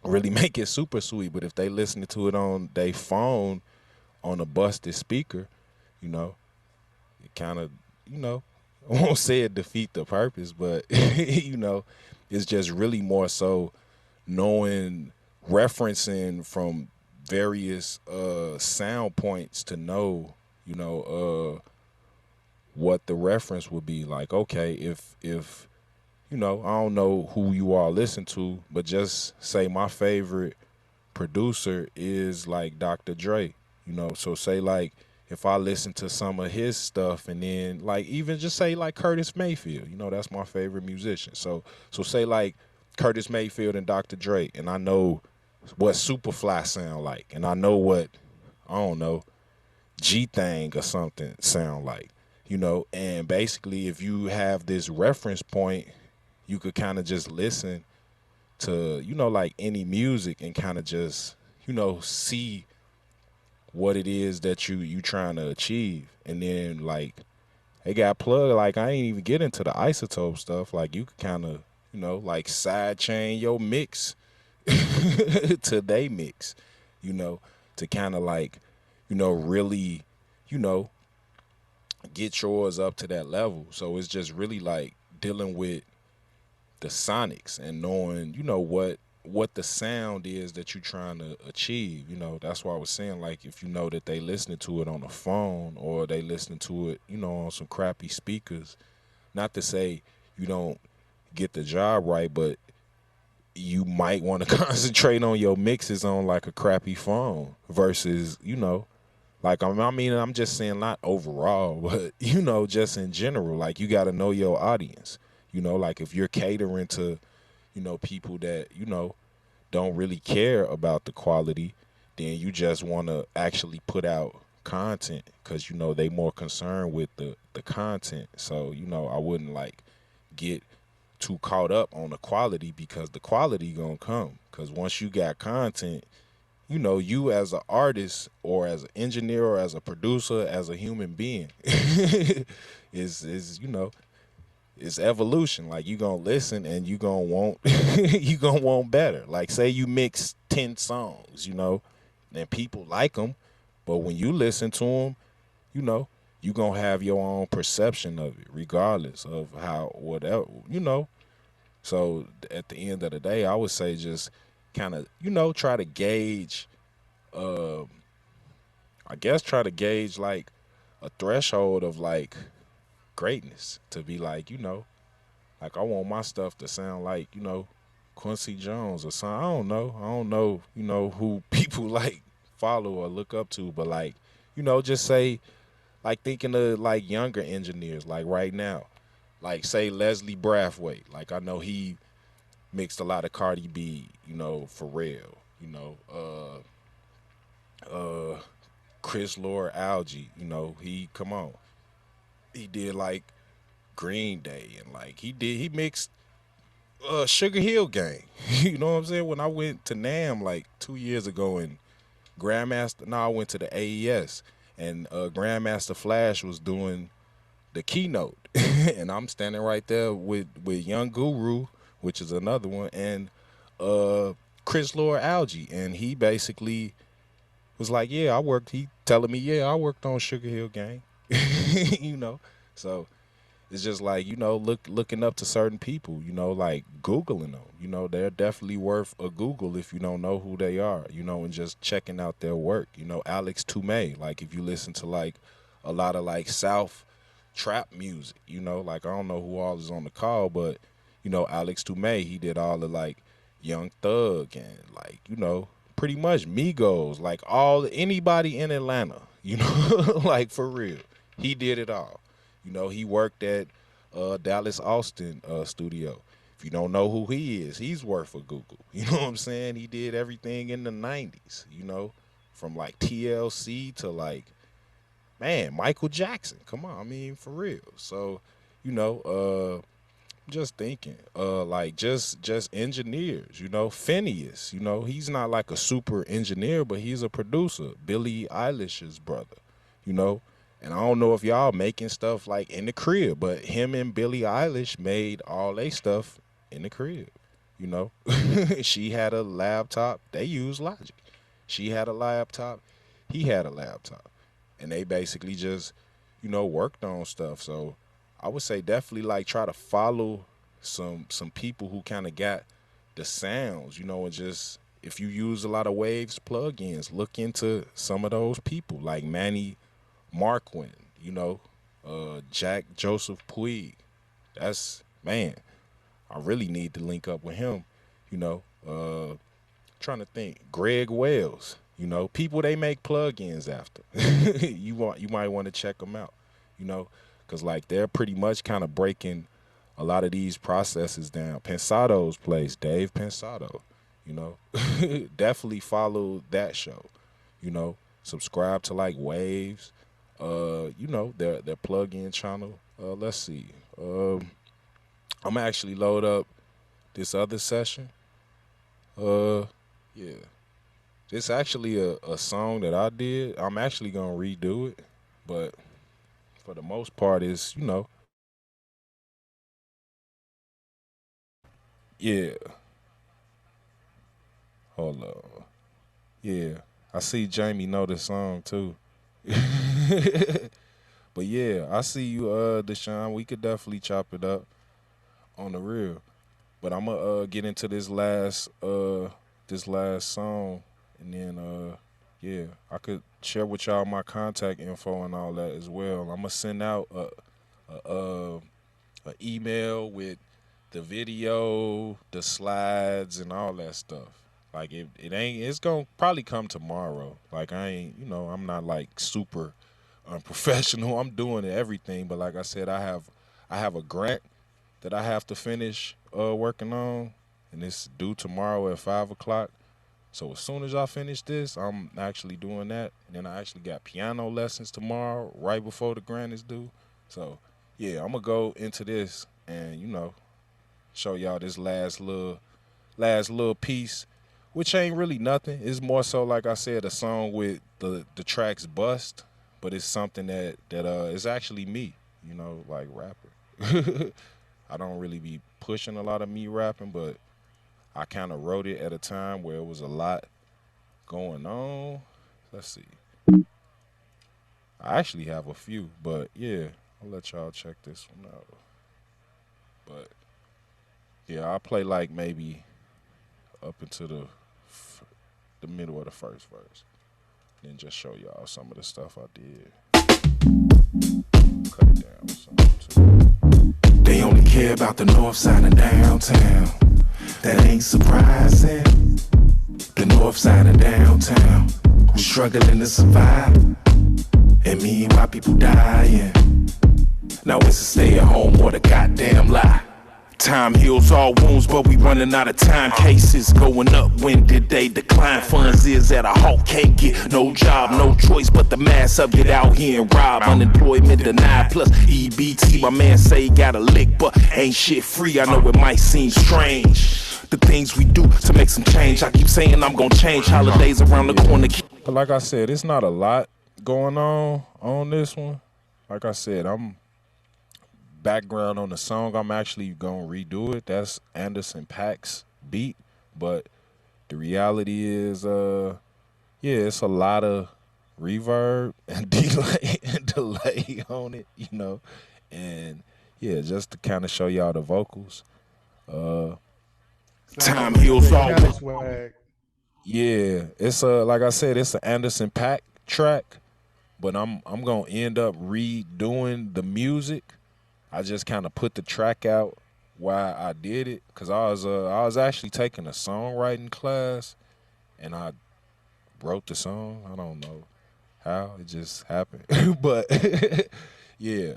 really make it super sweet. But if they listening to it on their phone on a busted speaker, it kind of, I won't say it defeat the purpose, but it's just really more so knowing, referencing from various sound points to know, what the reference would be. Like, okay, if I don't know who you all listen to, but just say my favorite producer is like Dr. Dre, so say like if I listen to some of his stuff and then like even just say like Curtis Mayfield, that's my favorite musician. So say like Curtis Mayfield and Dr. Dre, and I know what Superfly sound like, and I know what, I don't know, G Thang or something sound like, and basically if you have this reference point, you could kind of just listen to, like any music and kind of just, see what it is that you trying to achieve. And then like they got plugged, like I ain't even get into the isotope stuff. Like you could kind of, like side chain your mix to they mix, to kind of like, really, you know, get yours up to that level. So it's just really like dealing with the sonics and knowing, what the sound is that you're trying to achieve. That's why I was saying, like, if you know that they listening to it on a phone or they listening to it, on some crappy speakers, not to say you don't get the job right, but you might want to concentrate on your mixes on like a crappy phone versus, like I mean, I'm just saying not overall, but just in general, like you got to know your audience. Like if you're catering to, people that, don't really care about the quality, then you just want to actually put out content because they more concerned with the content. So I wouldn't like get too caught up on the quality because the quality gonna come. Because once you got content, you as an artist or as an engineer or as a producer, as a human being, is it's evolution. Like you gonna listen and you gonna want you gonna want better. Like say you mix 10 songs, and people like them, but when you listen to them, you know, you gonna have your own perception of it, regardless of how whatever. So at the end of the day, I would say just kind of try to gauge. Uh, I guess try to gauge like a threshold of like greatness to be like like I want my stuff to sound like Quincy Jones or something. I don't know. Who people like follow or look up to, but like just say like thinking of like younger engineers like right now, like say Leslie Brathwaite. Like I know he mixed a lot of Cardi B, for real. Uh Chris Lord Algie, he come on. He did like Green Day and like he mixed Sugar Hill Gang. You know what I'm saying? When I went to NAM like 2 years ago and Grandmaster no, I went to the AES and Grandmaster Flash was doing the keynote. And I'm standing right there with Young Guru, which is another one, and Chris Lord Algie. And he basically was like, yeah, he telling me, yeah, I worked on Sugar Hill Gang. you know. So it's just like, looking up to certain people, like Googling them. They're definitely worth a Google if you don't know who they are, and just checking out their work. Alex Toomey, like if you listen to like a lot of like South trap music, like I don't know who all is on the call, but Alex Toomey, he did all the like Young Thug and like, pretty much Migos, like all anybody in Atlanta, like for real. He did it all. He worked at Dallas Austin studio. If you don't know who he is, he's worth a Google. You know what I'm saying? He did everything in the 90s, from like TLC to like, man, Michael Jackson. Come on, I mean, for real. So, just thinking, like just engineers, Phineas, he's not like a super engineer, but he's a producer. Billie Eilish's brother, you know. And I don't know if y'all making stuff like in the crib, but him and Billie Eilish made all they stuff in the crib, you know. She had a laptop, they used Logic. She had a laptop, he had a laptop. And they basically just, worked on stuff. So I would say definitely like try to follow some people who kind of got the sounds, and just if you use a lot of Waves plugins, look into some of those people like Manny Marquin, Jack Joseph Puig. That's man, I really need to link up with him, you know. Trying to think, Greg Wells, people they make plugins after. You might want to check them out, because like they're pretty much kind of breaking a lot of these processes down. Pensado's place, Dave Pensado, you know, definitely follow that show, subscribe to like Waves, their plug-in channel. Let's see, I'm actually load up this other session. Yeah, it's actually a song that I did. I'm actually gonna redo it, but for the most part, is yeah. Hold on. Yeah, I see Jamie know the song too. But yeah, I see you, Deshaun. We could definitely chop it up on the real. But I'm gonna get into this last song, and then yeah, I could share with y'all my contact info and all that as well. I'm gonna send out a email with the video, the slides, and all that stuff. Like it ain't. It's gonna probably come tomorrow. Like I ain't. I'm not like super unprofessional. I'm doing everything, but like I said, I have a grant that I have to finish working on, and it's due tomorrow at 5 o'clock. So as soon as I finish this, I'm actually doing that. And then I actually got piano lessons tomorrow, right before the grant is due. So yeah, I'm gonna go into this and show y'all this last little piece, which ain't really nothing. It's more so like I said, a song with the tracks bust, but it's something that is actually me, like rapper. I don't really be pushing a lot of me rapping, but I kind of wrote it at a time where it was a lot going on. Let's see. I actually have a few, but yeah, I'll let y'all check this one out. But yeah, I'll play like maybe up into the middle of the first verse, then just show y'all some of the stuff I did. Cut it down some too. They only care about the north side of downtown. That ain't surprising. The north side of downtown, who's struggling to survive. And meanwhile people dying. Now it's a stay at home or the goddamn lie. Time heals all wounds, but we running out of time. Cases going up, when did they decline? Funds is at a halt, can't get no job, no choice but the mass up, get out here and rob. Unemployment denied, plus EBT, my man say he got a lick, but ain't shit free. I know it might seem strange, the things we do to make some change. I keep saying I'm gonna change, holidays around the corner. But like I said, it's not a lot going on this one. Like I said, I'm background on the song. I'm actually gonna redo it. That's Anderson .Paak's beat, but the reality is, yeah, it's a lot of reverb and delay on it, and yeah, just to kind of show y'all the vocals. Time heals all Kind of swag. Yeah, it's like I said, it's an Anderson .Paak track, but I'm gonna end up redoing the music. I just kind of put the track out while I did it, cause I was actually taking a songwriting class, and I wrote the song. I don't know how, it just happened, but yeah,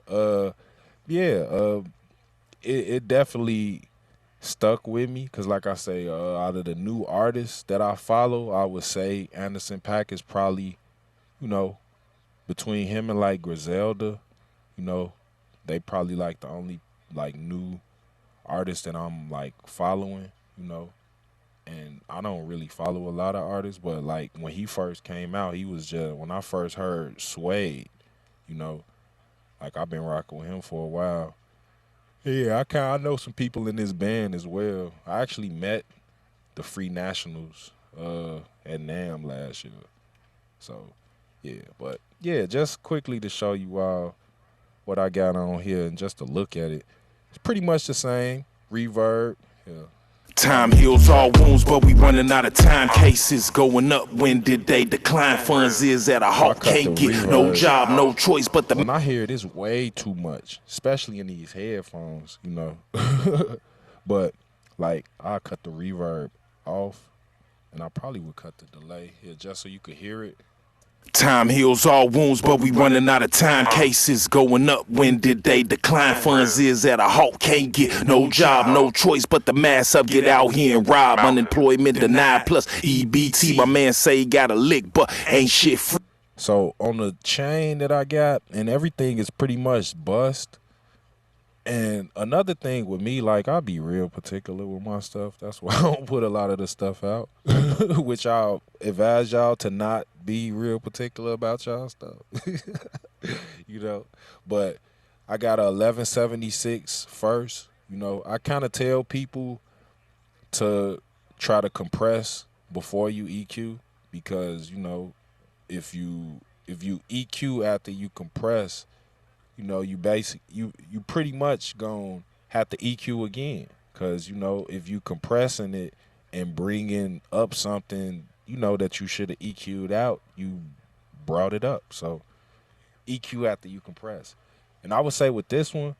it definitely stuck with me, cause like I say, out of the new artists that I follow, I would say Anderson .Paak is probably, between him and like Griselda, you know, they probably like the only like new artist that I'm like following, and I don't really follow a lot of artists, but like when he first came out, he was just, when I first heard Suede, you know, like I've been rocking with him for a while. Yeah, I know some people in this band as well. I actually met the Free Nationals at NAMM last year. So yeah, but yeah, just quickly to show you all what I got on here and just to look at it. It's pretty much the same. Reverb. Yeah. Time heals all wounds, but we running out of time. Cases going up, when did they decline? Funds is at a halt, can't get no job, no choice but the... When I hear it, it's way too much, especially in these headphones, But like, I cut the reverb off, and I probably would cut the delay here just so you could hear it. Time heals all wounds, but we running out of time. Cases going up, when did they decline? Funds is at a halt, can't get no job, no choice but the mass up, get out here and rob. Unemployment denied, plus EBT, my man say he got a lick, but ain't shit free. So on the chain that I got, and everything is pretty much bust. And another thing with me, like, I'll be real particular with my stuff. That's why I don't put a lot of the stuff out, which I'll advise y'all to not be real particular about y'all stuff, But I got a 1176 first. I kind of tell people to try to compress before you EQ, because, if you EQ after you compress, you pretty much gonna have to EQ again, because if you compressing it and bringing up something that you should have EQ'd out, you brought it up. So EQ after you compress. And I would say with this one,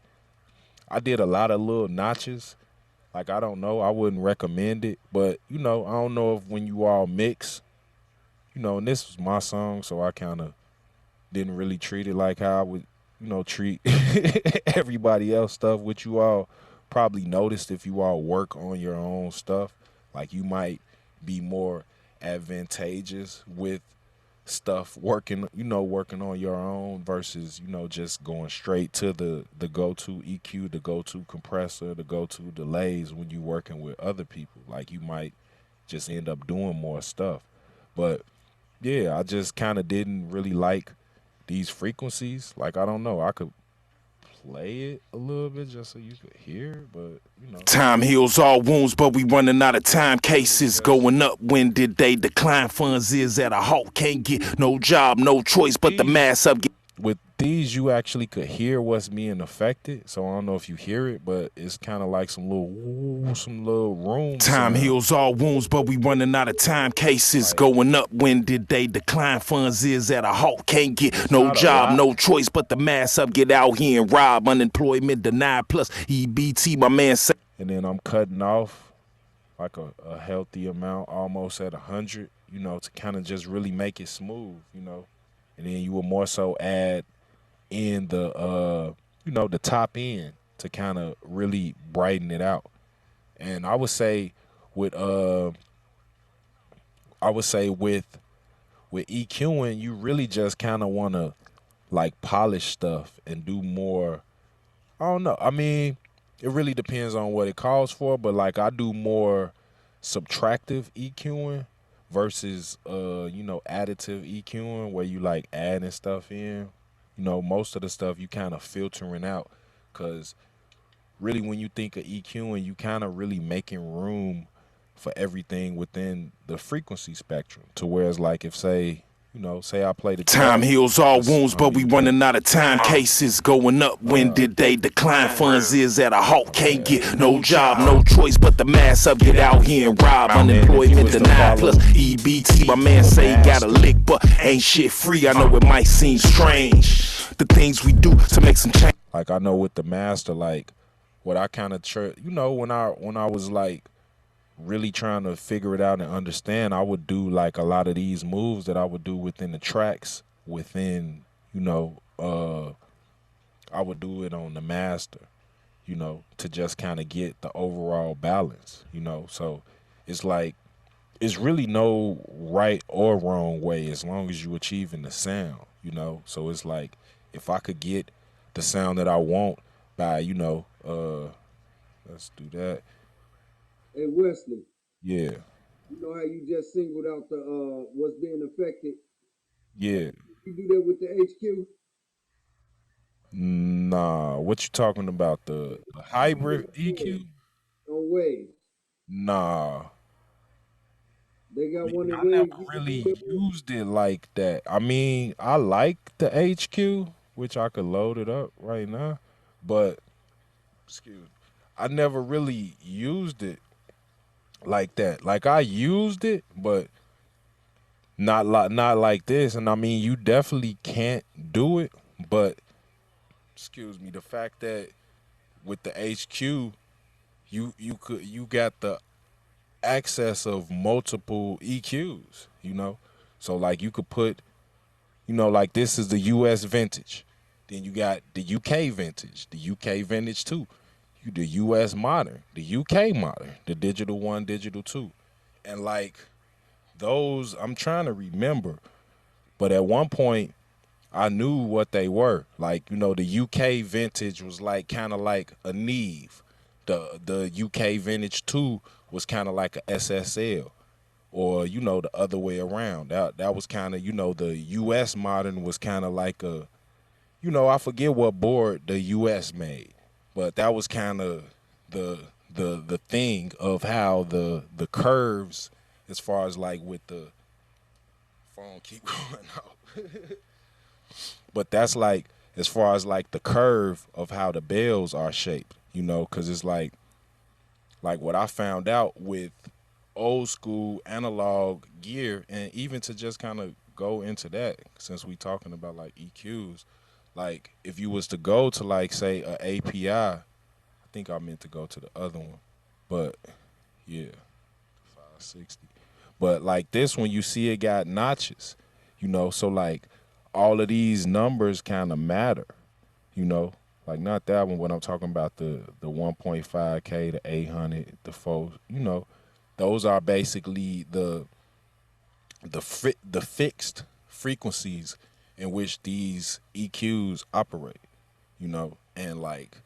I did a lot of little notches Like I don't know, I wouldn't recommend it, but I don't know if when you all mix, and this was my song, so I kind of didn't really treat it like how I would, treat everybody else stuff, which you all probably noticed if you all work on your own stuff. Like you might be more advantageous with stuff working on your own versus just going straight to the go-to EQ, the go-to compressor, the go-to delays when you working with other people. Like you might just end up doing more stuff. But yeah, I just kind of didn't really like these frequencies. Like I don't know, I could play it a little bit just so you could hear, but Time heals all wounds, but we running out of time. Cases going up. When did they decline? Funds is at a halt. Can't get no job, no choice, but the mass up. with these you actually could hear what's being affected. So I don't know if you hear it, but it's kind of like some little room Time sound. heals all wounds, but we running out of time. Cases going up. When did they decline? Funds is at a halt. Can't get no not a job, lot. no choice, but the mass up. Get out here and rob. Unemployment denied. Plus EBT, my man say. And then I'm cutting off like a healthy amount, almost at 100, to kind of just really make it smooth. And then you will more so add in the top end to kind of really brighten it out. And with I would say with EQing, you really just kind of want to like polish stuff and do more. I don't know. I mean, it really depends on what it calls for, but like I do more subtractive EQing versus additive EQing where you like adding stuff in. Most of the stuff you kind of filtering out cuz really when you think of EQing, you kind of really making room for everything within the frequency spectrum. To whereas like if say I play the Time track, heals all it's wounds, but we running out of time. Cases going up. When did they decline? Funds is at a halt. Can't get no job, no choice, but the mass up. Get out here and rob. Unemployment denied. Plus EBT, my man say he got a lick, but ain't shit free. I know it might seem strange, the things we do to make some change. like I know with the master, like what I kind of when I was like really trying to figure it out and understand, I would do like a lot of these moves that I would do within the tracks within, I would do it on the master, to just kind of get the overall balance. So it's like it's really no right or wrong way as long as you achieving the sound. So it's like if I could get the sound that I want by, let's do that. Hey Wesley, Yeah. you know how you just singled out the what's being affected? Yeah. You do that with the HQ Nah, what you talking about? The hybrid EQ? on waves. Nah, They got one in I never waves you can do really that with. used it like that. I mean, I like the HQ, which I could load it up right now, but excuse me, I never really used it like that. Like I used it, but not like this. And I mean, you definitely can't do it, but excuse me, the fact that with the HQ, you got the access of multiple EQs. So like you could put, like this is the US vintage. Then you got the UK vintage, the UK vintage 2, the US modern, the UK modern, the digital 1, digital 2. And like those I'm trying to remember, but at one point I knew what they were. Like, the UK vintage was like kind of like a Neve. The UK vintage 2 was kind of like a SSL, or the other way around. That was kind of, the US modern was kind of like a, I forget what board the US made, but that was kind of the the thing of how the curves as far as like with the phone keep going out. But that's like as far as like the curve of how the bells are shaped, because it's like what I found out with old school analog gear, and even to just kind of go into that, since we talking about like EQs, like if you was to go to like say a API, I think I meant to go to the other one. But yeah, 560. But like this one, you see it got notches, so like all of these numbers kind of matter, you know. Like not that one, but I'm talking about the 1.5K, the 800, the 4, those are basically the fixed frequencies in which these EQs operate, and like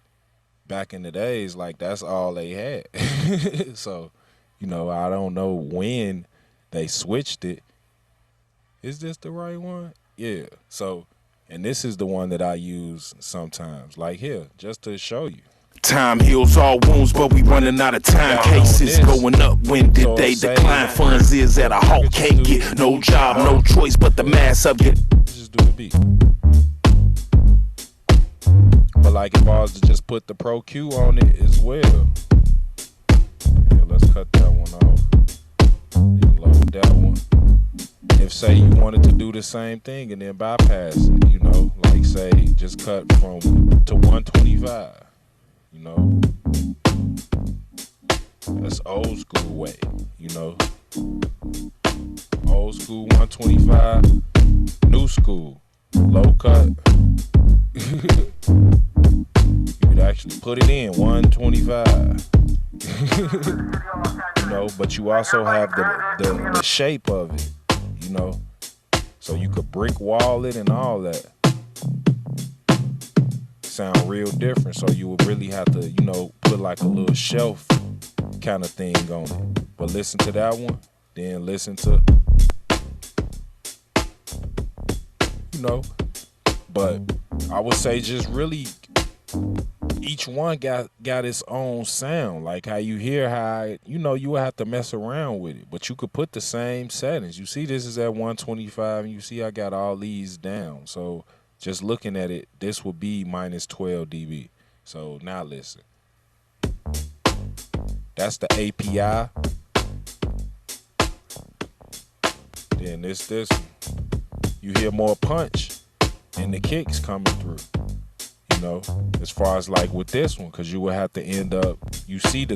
back in the days, like that's all they had. So, I don't know when they switched it. Is this the right one? Yeah. So, and this is the one that I use sometimes, like here, just to show you. Time heals all wounds, but we running out of time. Got it on Cases this. going up. When did So they say, decline? Funds is at a halt. Can't get no job, no choice but the mass up. Let's just do the beat. But like if I was to just put the Pro Q on it as well. Yeah, let's cut that one off. Then load that one. If say you wanted to do the same thing and then bypass it, like say just cut from to 125, that's old school way, old school 125, new school, low cut. You could actually put it in 125. But you also have the shape of it, so you could brick wall it and all that. Sound real different, so you would really have to, put like a little shelf kind of thing on it. But listen to that one, then listen to, but I would say just really each one got its own sound. Like how you hear how, you would have to mess around with it, but you could put the same settings. You see this is at 125 and you see I got all these down. So just looking at it, this would be minus 12 dB. So now listen. That's the API. Then this one. You hear more punch and the kicks coming through. As far as like with this one, because you would have to end up, you see the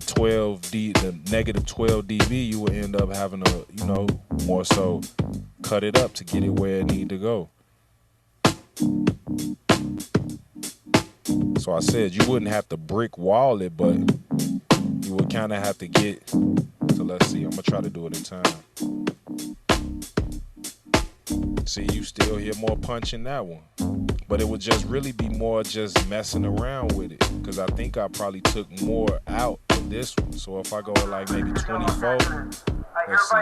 negative 12 dB, you would end up having to, more so cut it up to get it where it need to go. So I said you wouldn't have to brick wall it, but you would kind of have to get, so let's see, I'm going to try to do it in time. See, you still hear more punch in that one. But it would just really be more just messing around with it. Because I think I probably took more out of this one. So if I go with like maybe 24, let's see.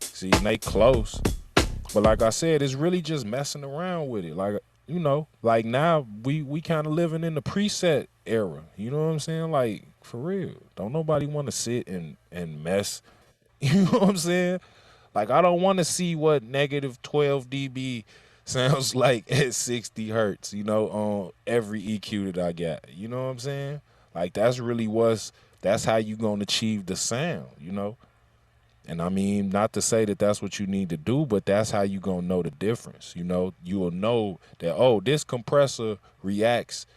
See, and they close. But like I said, it's really just messing around with it. Like, like now we kind of living in the preset era. You know what I'm saying? Like, for real. Don't nobody want to sit and mess. You know what I'm saying? Like, I don't want to see what negative 12 dB sounds like at 60 hertz, on every EQ that I got. You know what I'm saying? Like, that's how you going to achieve the sound, And I mean, not to say that that's what you need to do, but that's how you going to know the difference. You will know that, oh, this compressor reacts,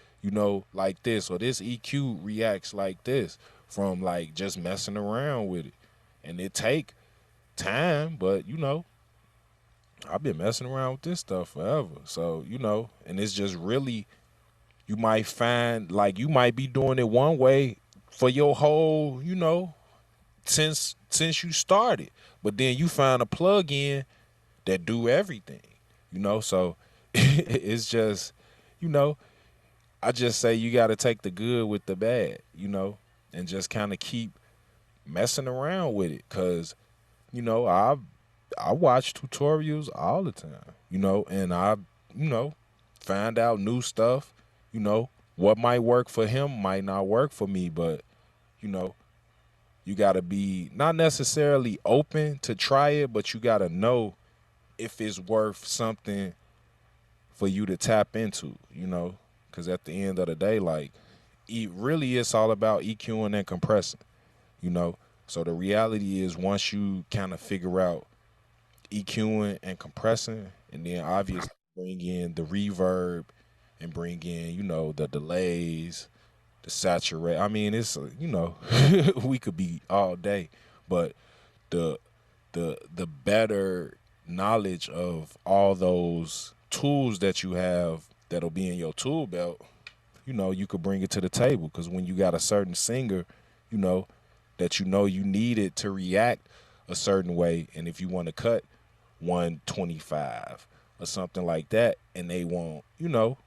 like this, or this EQ reacts like this from like just messing around with it. And it take time, but I've been messing around with this stuff forever. So, and it's just really, you might find like you might be doing it one way for your whole, since you started. But then you find a plug-in that do everything, so it's just, I just say you got to take the good with the bad, and just kind of keep messing around with it. Cause, I watch tutorials all the time, and I, find out new stuff, what might work for him might not work for me, but, you got to be not necessarily open to try it, but you got to know if it's worth something for you to tap into, because at the end of the day, like, really it's all about EQing and compressing, So the reality is once you kind of figure out EQing and compressing, and then obviously bring in the reverb and bring in, the delays, the saturate. I mean, it's we could be all day, but the the better knowledge of all those tools that you have that'll be in your tool belt, you could bring it to the table because when you got a certain singer, you know, that you need it to react a certain way, and if you want to cut 125 or something like that, and they won't, it'll,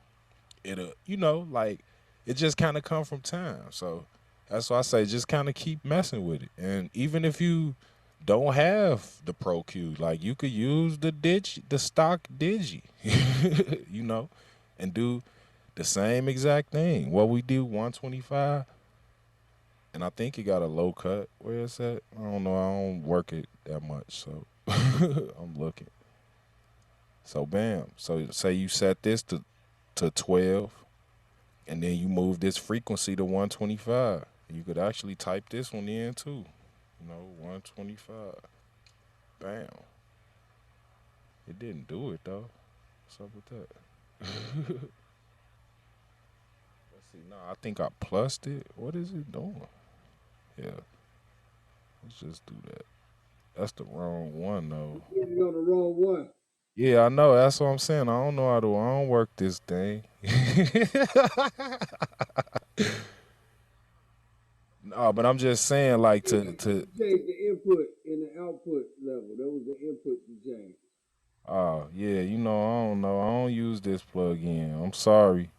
like it just kind of come from time. So that's why I say just kind of keep messing with it, and even if you don't have the Pro Q, like you could use the stock Digi, you know, and do the same exact thing. What we do 125, and I think you got a low cut. Where it's at? I don't know. I don't work it that much, so I'm looking. So bam. So say you set this to 12, and then you move this frequency to 125. You could actually type this one in too. 125. Bam. It didn't do it though. What's up with that? Let's see. No, I think I plussed it. What is it doing? Yeah. Let's just do that. That's the wrong one though. You did it on the wrong one. Yeah, I know. That's what I'm saying. I don't know how to. I don't work this thing. No, but I'm just saying, like to. You changed the input and the output level. That was the input you changed. Oh yeah, I don't know. I don't use this plug-in. I'm sorry.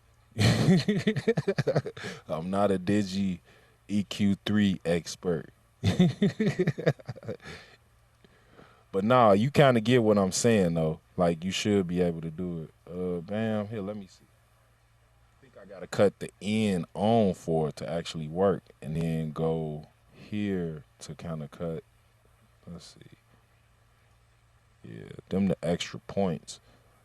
I'm not a Digi EQ3 expert. But nah, you kind of get what I'm saying though. Like you should be able to do it. Bam. Here, let me see. I think I gotta cut the end on for it to actually work, and then go here to kind of cut. Let's see. Yeah, them the extra points.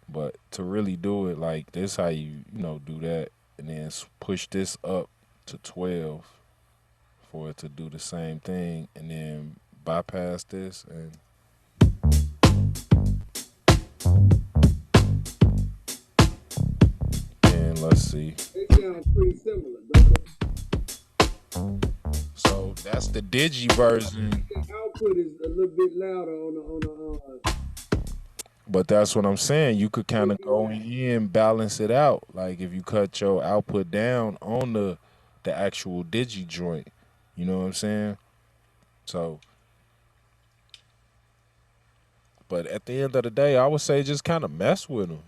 But to really do it, like this, how do that, and then push this up to 12 for it to do the same thing, and then bypass this and. And let's see. They sound pretty similar, don't So that's the Digi version. they? The output is a little bit louder on the But that's what I'm saying. You could kind of go in and balance it out. Like if you cut your output down on the actual Digi joint, you know what I'm saying? So, but at the end of the day, I would say just kind of mess with them,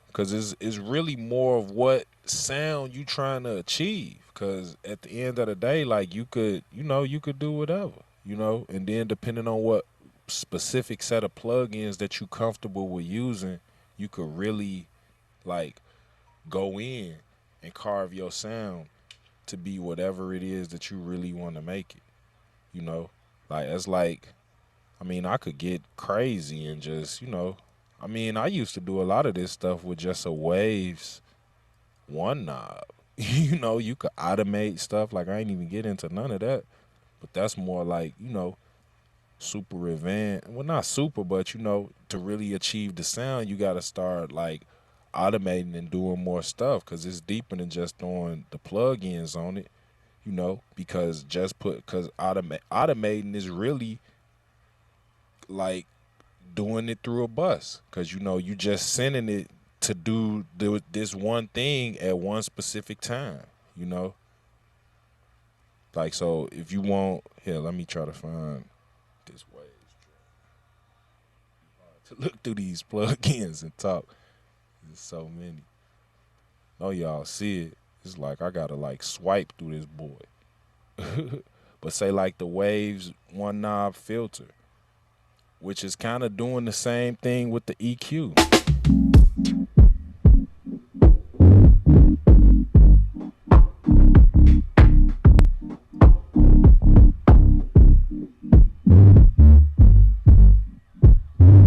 because it's really more of what sound you trying to achieve. Because at the end of the day, like you could do whatever, and then depending on what specific set of plugins that you comfortable with using, you could really like go in and carve your sound to be whatever it is that you really want to make it. Like it's like, I mean, I could get crazy and just, I mean, I used to do a lot of this stuff with just a Waves one knob. You could automate stuff. Like, I ain't even get into none of that. But that's more like, super advanced. Well, not super, but, to really achieve the sound, you got to start, like, automating and doing more stuff because it's deeper than just throwing the plugins on it, because automating is really like doing it through a bus because you just sending it to do this one thing at one specific time, like, so if you want, here, let me try to find this way to look through these plugins and talk. There's so many. Oh, y'all see it. It's like I gotta like swipe through this boy. But say like the Waves one knob filter, which is kind of doing the same thing with the EQ.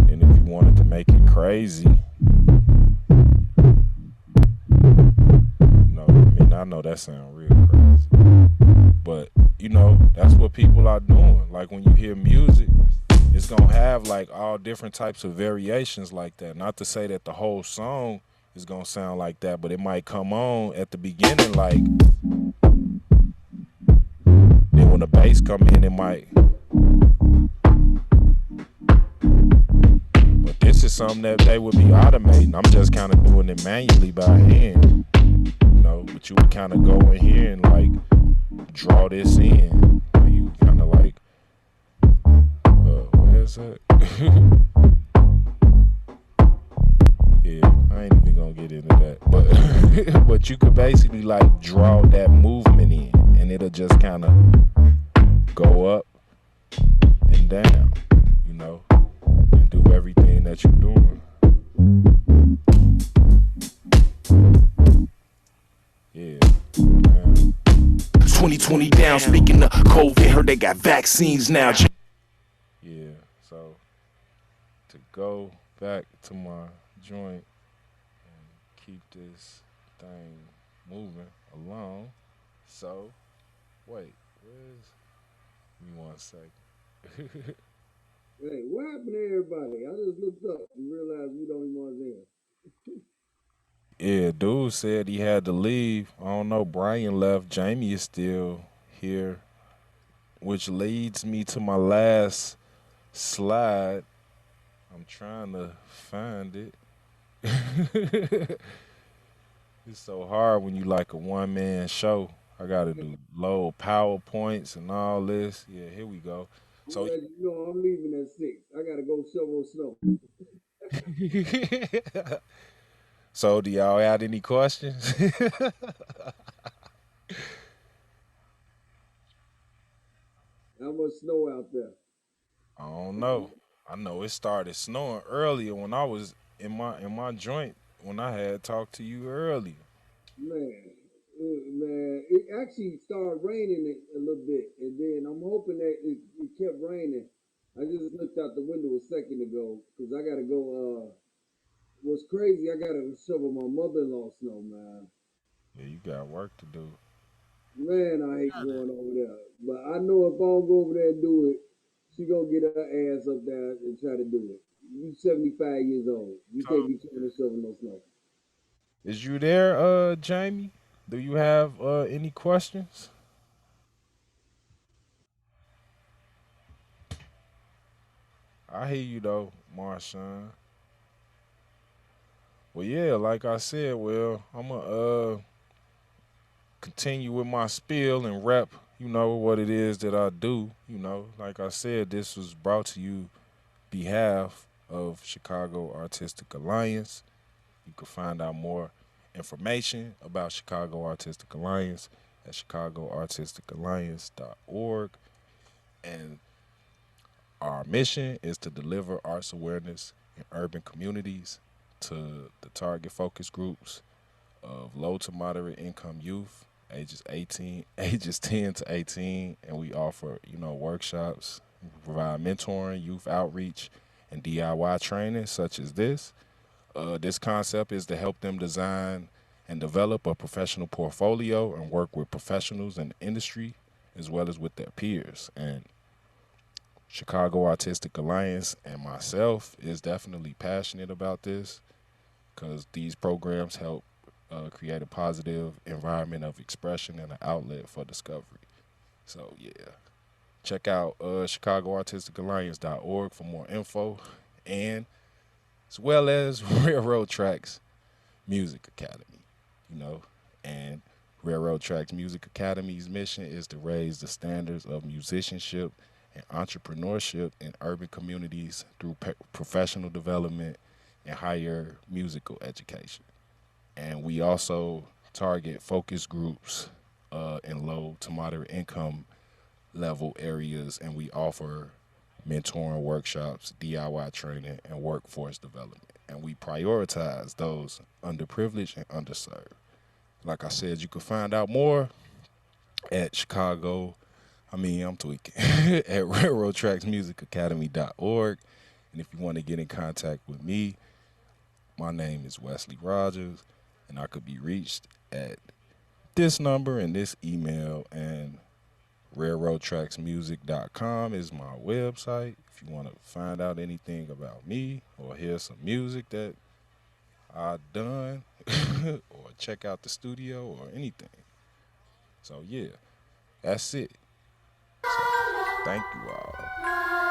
And if you wanted to make it crazy, I know that sounds real crazy, but that's what people are doing. Like when you hear music, it's gonna have like all different types of variations like that. Not to say that the whole song is gonna sound like that, but it might come on at the beginning like then when the bass come in it might. But this is something that they would be automating. I'm just kind of doing it manually by hand, but you would kind of go in here and like draw this in. You kind of like, where is that? Yeah, I ain't even gonna get into that, but but you could basically like draw that movement in, and it'll just kind of go up and down, you know, and do everything that you're doing. Yeah. 2020 down, speaking of COVID, heard they got vaccines now. Yeah. So to go back to my joint and keep this thing moving along. So wait, where's give me one second. Hey, what happened to everybody? I just looked up and realized we don't even want to Yeah, dude said he had to leave. I don't know. Brian left. Jamie is still here, which leads me to my last slide. I'm trying to find it. It's so hard when you like a one man show. I gotta do load PowerPoints and all this. Yeah, here we go. I'm gonna So, let you know I'm leaving at 6. I gotta go shovel snow. so do y'all have any questions? How much snow out there? I don't know. I know it started snowing earlier when I was in my joint when I had talked to you earlier. Man, it actually started raining a little bit, and then I'm hoping that it kept raining. I just looked out the window a second ago because I gotta go. What's crazy? I gotta shovel my mother-in-law snow, man. Yeah, you got work to do. Man, I hate going over there, but I know if I don't go over there and do it, she gonna get her ass up there and try to do it. You 75 years old. You can't So, be trying to shovel no snow. is you there, Jamie? Do you have any questions? I hear you though, Marshawn. Well, yeah, like I said, well, I'm gonna continue with my spiel and rep, what it is that I do. Like I said, this was brought to you behalf of Chicago Artistic Alliance. You can find out more information about Chicago Artistic Alliance at chicagoartisticalliance.org. And our mission is to deliver arts awareness in urban communities to the target focus groups of low to moderate income youth ages 10 to 18, and we offer workshops, provide mentoring, youth outreach, and DIY training such as this. This concept is to help them design and develop a professional portfolio and work with professionals in the industry as well as with their peers. And Chicago Artistic Alliance and myself is definitely passionate about this because these programs help create a positive environment of expression and an outlet for discovery. So, yeah, check out chicagoartisticalliance.org for more info, and as well as Railroad Tracks Music Academy, you know, and Railroad Tracks Music Academy's mission is to raise the standards of musicianship and entrepreneurship in urban communities through professional development and higher musical education. And we also target focus groups in low to moderate income level areas, and we offer mentoring workshops, DIY training, and workforce development. And we prioritize those underprivileged and underserved. Like I said, you can find out more at I'm tweaking, at railroadtracksmusicacademy.org. And if you want to get in contact with me, my name is Wesley Rogers, and I could be reached at this number and this email. And Railroadtracksmusic.com is my website. If you want to find out anything about me or hear some music that I done or check out the studio or anything. So yeah, that's it. So thank you all.